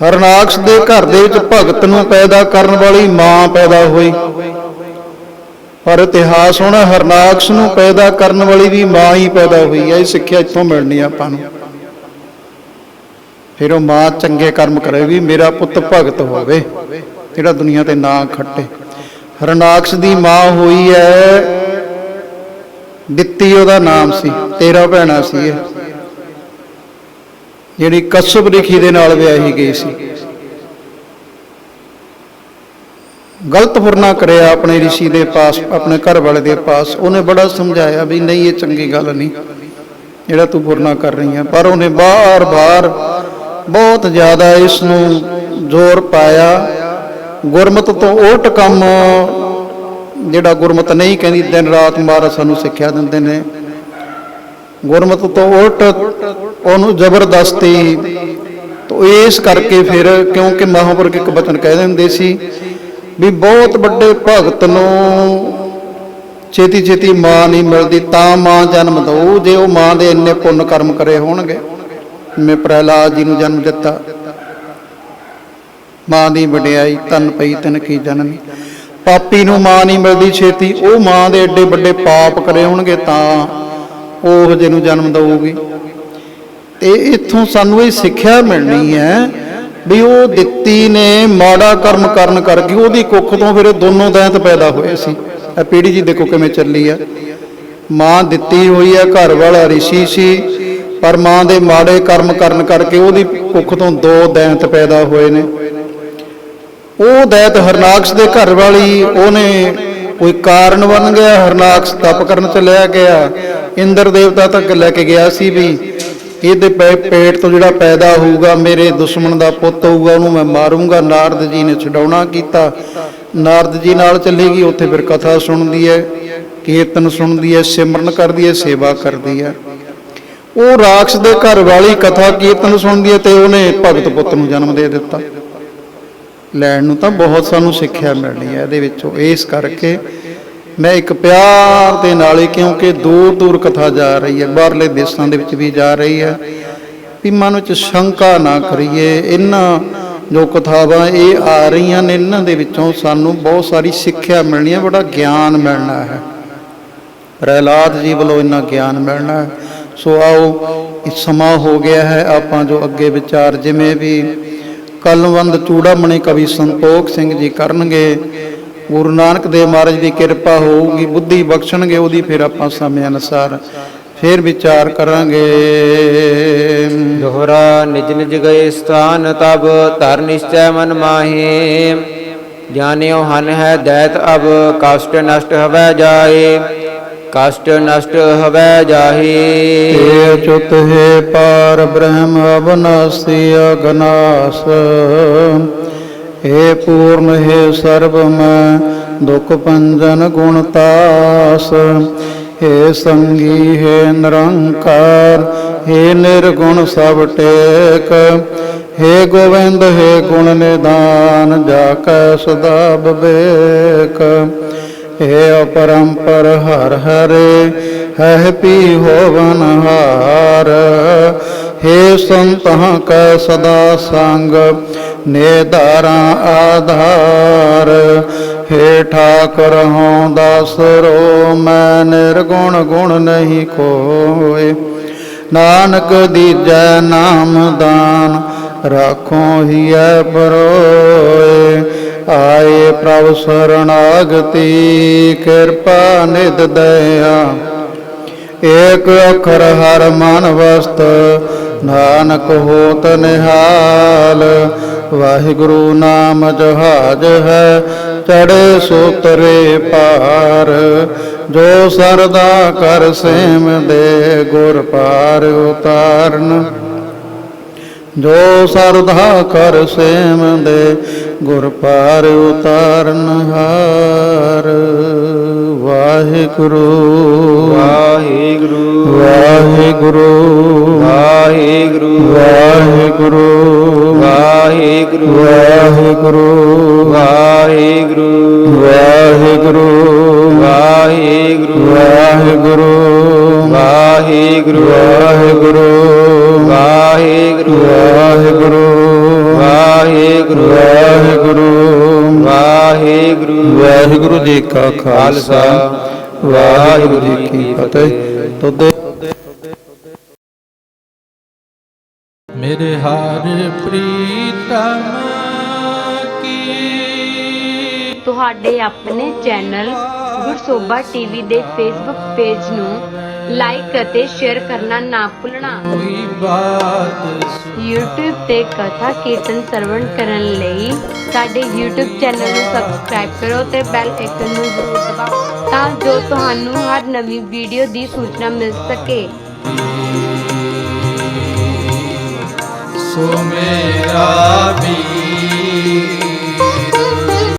ਹਰਨਾਕਸ਼ ਦੇ ਘਰ ਦੇ ਵਿੱਚ ਭਗਤ ਨੂੰ ਪੈਦਾ ਕਰਨ ਵਾਲੀ ਮਾਂ ਪੈਦਾ ਹੋਈ, ਪਰ ਇਤਿਹਾਸ ਹੋਣਾ ਹਰਨਾਕਸ਼ ਨੂੰ ਪੈਦਾ ਕਰਨ ਵਾਲੀ ਵੀ ਮਾਂ ਹੀ ਪੈਦਾ ਹੋਈ ਹੈ। ਇਹ ਸਿੱਖਿਆ ਇੱਥੋਂ ਮਿਲਣੀ ਆਪਾਂ ਨੂੰ। ਫਿਰ ਉਹ ਮਾਂ ਚੰਗੇ ਕਰਮ ਕਰੇਗੀ, ਮੇਰਾ ਪੁੱਤ ਭਗਤ ਹੋਵੇ ਜਿਹੜਾ ਦੁਨੀਆ ਤੇ ਨਾਂ ਖੱਟੇ। ਹਰਨਾਕਸ਼ ਦੀ ਮਾਂ ਹੋਈ ਹੈ ਦਿੱਤੀ, ਉਹਦਾ ਨਾਮ ਸੀ, 13 ਭੈਣਾਂ ਸੀ ਇਹ, ਜਿਹੜੀ ਕਸ਼ਪ ਰਿਖੀ ਦੇ ਨਾਲ ਵਿਆਹੀ ਗਈ ਸੀ। ਗਲਤ ਫੁਰਨਾ ਕਰਿਆ ਆਪਣੇ ਰਿਸ਼ੀ ਦੇ ਪਾਸ, ਆਪਣੇ ਘਰ ਵਾਲੇ ਦੇ ਪਾਸ। ਉਹਨੇ ਬੜਾ ਸਮਝਾਇਆ ਵੀ ਨਹੀਂ, ਇਹ ਚੰਗੀ ਗੱਲ ਨਹੀਂ ਜਿਹੜਾ ਤੂੰ ਫੁਰਨਾ ਕਰ ਰਹੀ ਹੈ, ਪਰ ਉਹਨੇ ਬਾਰ-ਬਾਰ ਬਹੁਤ ਜ਼ਿਆਦਾ ਇਸ ਨੂੰ ਜ਼ੋਰ ਪਾਇਆ। ਗੁਰਮਤਿ ਤੋਂ ਉਲਟ ਕੰਮ, ਜਿਹੜਾ ਗੁਰਮਤਿ ਨਹੀਂ ਕਹਿੰਦੀ, ਦਿਨ ਰਾਤ ਮਹਾਰਾਜ ਸਾਨੂੰ ਸਿੱਖਿਆ ਦਿੰਦੇ ਨੇ, ਗੁਰਮਤਿ ਤੋਂ ਉਲਟ ਉਹਨੂੰ ਜ਼ਬਰਦਸਤੀ। ਤਾਂ ਇਸ ਕਰਕੇ ਫਿਰ, ਕਿਉਂਕਿ ਮਹਾਂਪੁਰਖ ਇੱਕ ਬਚਨ ਕਹਿੰਦੇ ਹੁੰਦੇ ਸੀ ਵੀ ਬਹੁਤ ਵੱਡੇ ਭਗਤ ਨੂੰ ਛੇਤੀ ਛੇਤੀ ਮਾਂ ਨਹੀਂ ਮਿਲਦੀ, ਤਾਂ ਮਾਂ ਜਨਮ ਦਊ ਜੇ ਉਹ ਮਾਂ ਦੇ ਇੰਨੇ ਪੁੰਨ ਕਰਮ ਕਰੇ ਹੋਣਗੇ। ਮੈਂ ਪ੍ਰਹਿਲਾਦ ਜੀ ਨੂੰ ਜਨਮ ਦਿੱਤਾ, ਮਾਂ ਦੀ ਵਡਿਆਈ ਤਨ ਪਈ ਤਨ ਕੀ ਜਨਮ। ਪਾਪੀ ਨੂੰ ਮਾਂ ਨਹੀਂ ਮਿਲਦੀ ਛੇਤੀ, ਉਹ ਮਾਂ ਦੇ ਏਡੇ ਵੱਡੇ ਪਾਪ ਕਰੇ ਹੋਣਗੇ ਤਾਂ ਉਹ ਜਿਹੇ ਨੂੰ ਜਨਮ ਦਊਗੀ। ਤੇ ਇੱਥੋਂ ਸਾਨੂੰ ਇਹ ਸਿੱਖਿਆ ਮਿਲਣੀ ਹੈ ਵੀ ਉਹ ਦਿੱਤੀ ਨੇ ਮਾੜਾ ਕਰਮ ਕਰਨ ਕਰਕੇ ਉਹਦੀ ਕੁੱਖ ਤੋਂ ਫਿਰ ਦੋਨੋਂ ਦੈਂਤ ਪੈਦਾ ਹੋਏ ਸੀ। ਇਹ ਪੀੜ੍ਹੀ ਜੀ ਦੇਖੋ ਕਿਵੇਂ ਚੱਲੀ ਆ। ਮਾਂ ਦਿੱਤੀ ਹੋਈ ਹੈ, ਘਰ ਵਾਲਾ ਰਿਸ਼ੀ ਸੀ, ਪਰ ਮਾਂ ਦੇ ਮਾੜੇ ਕਰਮ ਕਰਨ ਕਰਕੇ ਉਹਦੀ ਕੁੱਖ ਤੋਂ 2 ਦੈਂਤ ਪੈਦਾ ਹੋਏ ਨੇ। ਉਹ ਦੈਂਤ ਹਰਨਾਕਸ਼ ਦੇ ਘਰ ਵਾਲੀ, ਉਹਨੇ ਕੋਈ ਕਾਰਨ ਬਣ ਗਿਆ, ਹਰਨਾਕਸ਼ ਤਪ ਕਰਨ ਚਲਿਆ ਗਿਆ, ਇੰਦਰ ਦੇਵਤਾ ਤੱਕ ਲੈ ਕੇ ਗਿਆ ਸੀ ਵੀ ਇਹਦੇ ਪੇਟ ਤੋਂ ਜਿਹੜਾ ਪੈਦਾ ਹੋਊਗਾ ਮੇਰੇ ਦੁਸ਼ਮਣ ਦਾ ਪੁੱਤ ਹੋਊਗਾ, ਉਹਨੂੰ ਮੈਂ ਮਾਰੂੰਗਾ। ਨਾਰਦ ਜੀ ਨੇ ਛਡਾਉਣਾ ਕੀਤਾ, ਨਾਰਦ ਜੀ ਨਾਲ ਚੱਲੇਗੀ, ਉੱਥੇ ਫਿਰ ਕਥਾ ਸੁਣਦੀ ਹੈ, ਕੀਰਤਨ ਸੁਣਦੀ ਹੈ, ਸਿਮਰਨ ਕਰਦੀ ਹੈ, ਸੇਵਾ ਕਰਦੀ ਹੈ। ਉਹ ਰਾਖਸ਼ ਦੇ ਘਰ ਵਾਲੀ ਕਥਾ ਕੀਰਤਨ ਸੁਣਦੀ ਹੈ ਤੇ ਉਹਨੇ ਭਗਤ ਪੁੱਤ ਨੂੰ ਜਨਮ ਦੇ ਦਿੱਤਾ। ਲੈਣ ਨੂੰ ਤਾਂ ਬਹੁਤ ਸਾਨੂੰ ਸਿੱਖਿਆ ਮਿਲਣੀ ਹੈ ਇਹਦੇ ਵਿੱਚੋਂ। ਇਸ ਕਰਕੇ ਮੈਂ ਇੱਕ ਪਿਆਰ ਦੇ ਨਾਲ ਹੀ, ਕਿਉਂਕਿ ਦੂਰ ਦੂਰ ਕਥਾ ਜਾ ਰਹੀ ਹੈ, ਬਾਹਰਲੇ ਦੇਸ਼ਾਂ ਦੇ ਵਿੱਚ ਵੀ ਜਾ ਰਹੀ ਹੈ, ਵੀ ਮਨ ਵਿੱਚ ਸ਼ੰਕਾ ਨਾ ਕਰੀਏ। ਇਹਨਾਂ ਜੋ ਕਥਾਵਾਂ ਇਹ ਆ ਰਹੀਆਂ ਨੇ, ਇਹਨਾਂ ਦੇ ਵਿੱਚੋਂ ਸਾਨੂੰ ਬਹੁਤ ਸਾਰੀ ਸਿੱਖਿਆ ਮਿਲਣੀ ਹੈ, ਬੜਾ ਗਿਆਨ ਮਿਲਣਾ ਹੈ। ਪ੍ਰਹਿਲਾਦ ਜੀ ਵੱਲੋਂ ਇੰਨਾ ਗਿਆਨ ਮਿਲਣਾ ਹੈ। ਸੋ ਆਓ, ਇਹ ਸਮਾਂ ਹੋ ਗਿਆ ਹੈ, ਆਪਾਂ ਜੋ ਅੱਗੇ ਵਿਚਾਰ ਜਿਵੇਂ ਵੀ ਕਲਵੰਦ ਚੂੜਾਮਣੀ ਕਵੀ ਸੰਤੋਖ ਸਿੰਘ ਜੀ ਕਰਨਗੇ, ਗੁਰੂ ਨਾਨਕ ਦੇਵ ਮਹਾਰਾਜ ਦੀ ਕਿਰਪਾ ਹੋਊਗੀ, ਬੁੱਧੀ ਬਖਸ਼ਣਗੇ ਉਹਦੀ, ਫਿਰ ਆਪਾਂ ਸਮੇਂ ਅਨੁਸਾਰ ਫਿਰ ਵਿਚਾਰ ਕਰਾਂਗੇ। ਦੋਹਰਾ ਨਿਜ ਨਿਜ ਗਏ ਸਥਾਨ ਤਬ ਧਰ ਨਿਸ਼ਚੈ ਮਨ ਮਾਹੀ। ਜਾਣਿਓ ਹਨ ਹੈ ਦੈਤ ਅਬ ਕਸ਼ਟ ਨਸ਼ਟ ਹਵੈ ਜਾਏ, ਕਸ਼ਟ ਨਸ਼ਟ ਹਵੈ ਜਾਹੀ। ਏ ਅਚੁੱਤ ਹੈ ਪਾਰ ਬ੍ਰਹਮ ਅਬਨਾਸੀ ਅਗਨਾਸ, ਏ ਪੂਰਨ ਹੈ ਸਰਬ ਮੈਂ ਦੁਖ ਭੰਜਨ ਗੁਣ ਤਾਸ। हे संगी हे निरंकार, हे निर्गुण सब टेक, हे गोविंद हे गुण निधान, जाकै सदा विवेक। हे अपरंपर हर हरे, है पी होवन हार, हे संतः कै सदा संग, नेदारा आधार। हे ठाकुर हों दासरो, मैं निर्गुण गुण नहीं खोए, नानक दीजै नाम दान, राखों हिय परोए। आए प्रभु शरणागति, कृपा निध दया, एक अखर हर मन वस्त, नानक होत निहाल। वाहिगुरु नाम जहाज है, चढ़े सो तरे पार, जो सरदा कर सेम दे, गुर पार उतारन। जो सरदा कर सेम दे, गुर पार उतारन हार। वाहिगुरु वाहिगुरु वाहिगुरु वाहिगुरु वाहिगुरु वाहिगुरु वाहिगुरु वाहिगुरु वाहिगुरु वाहिगुरु वाहिगुरु वाहिगुरु वाहिगुरु वाहिगुरु वाहिगुरु वाहिगुरु वाहिगुरु वाहिगुरु ਵਾਹਿਗੁਰੂ ਜੀ ਕਾ ਖਾਲਸਾ, ਵਾਹਿਗੁਰੂ ਜੀ ਕੀ ਫਤਿਹ। ਤੁਦੇ ਮੇਰੇ ਹਰ ਪ੍ਰੀਤਮ ਕੀ। ਤੁਹਾਡੇ ਆਪਣੇ ਚੈਨਲ ਗੁਰਸੋਭਾ ਟੀਵੀ ਦੇ ਫੇਸਬੁੱਕ ਪੇਜ ਨੂੰ ਲਾਈਕ ਅਤੇ ਸ਼ੇਅਰ ਕਰਨਾ ਨਾ ਭੁੱਲਣਾ। ਕੋਈ ਬਾਤ YouTube ਤੇ ਕਥਾ ਕੀਰਤਨ ਸਰਵਣ ਕਰਨ ਲਈ ਸਾਡੇ YouTube ਚੈਨਲ ਨੂੰ ਸਬਸਕ੍ਰਾਈਬ ਕਰੋ ਤੇ ਬੈਲ ਆਈਕਨ ਨੂੰ ਜ਼ਰੂਰ ਦਬਾਓ ਤਾਂ ਜੋ ਤੁਹਾਨੂੰ ਹਰ ਨਵੀਂ ਵੀਡੀਓ ਦੀ ਸੂਚਨਾ ਮਿਲ ਸਕੇ। ਸੋ ਮੇਰਾ ਵੀ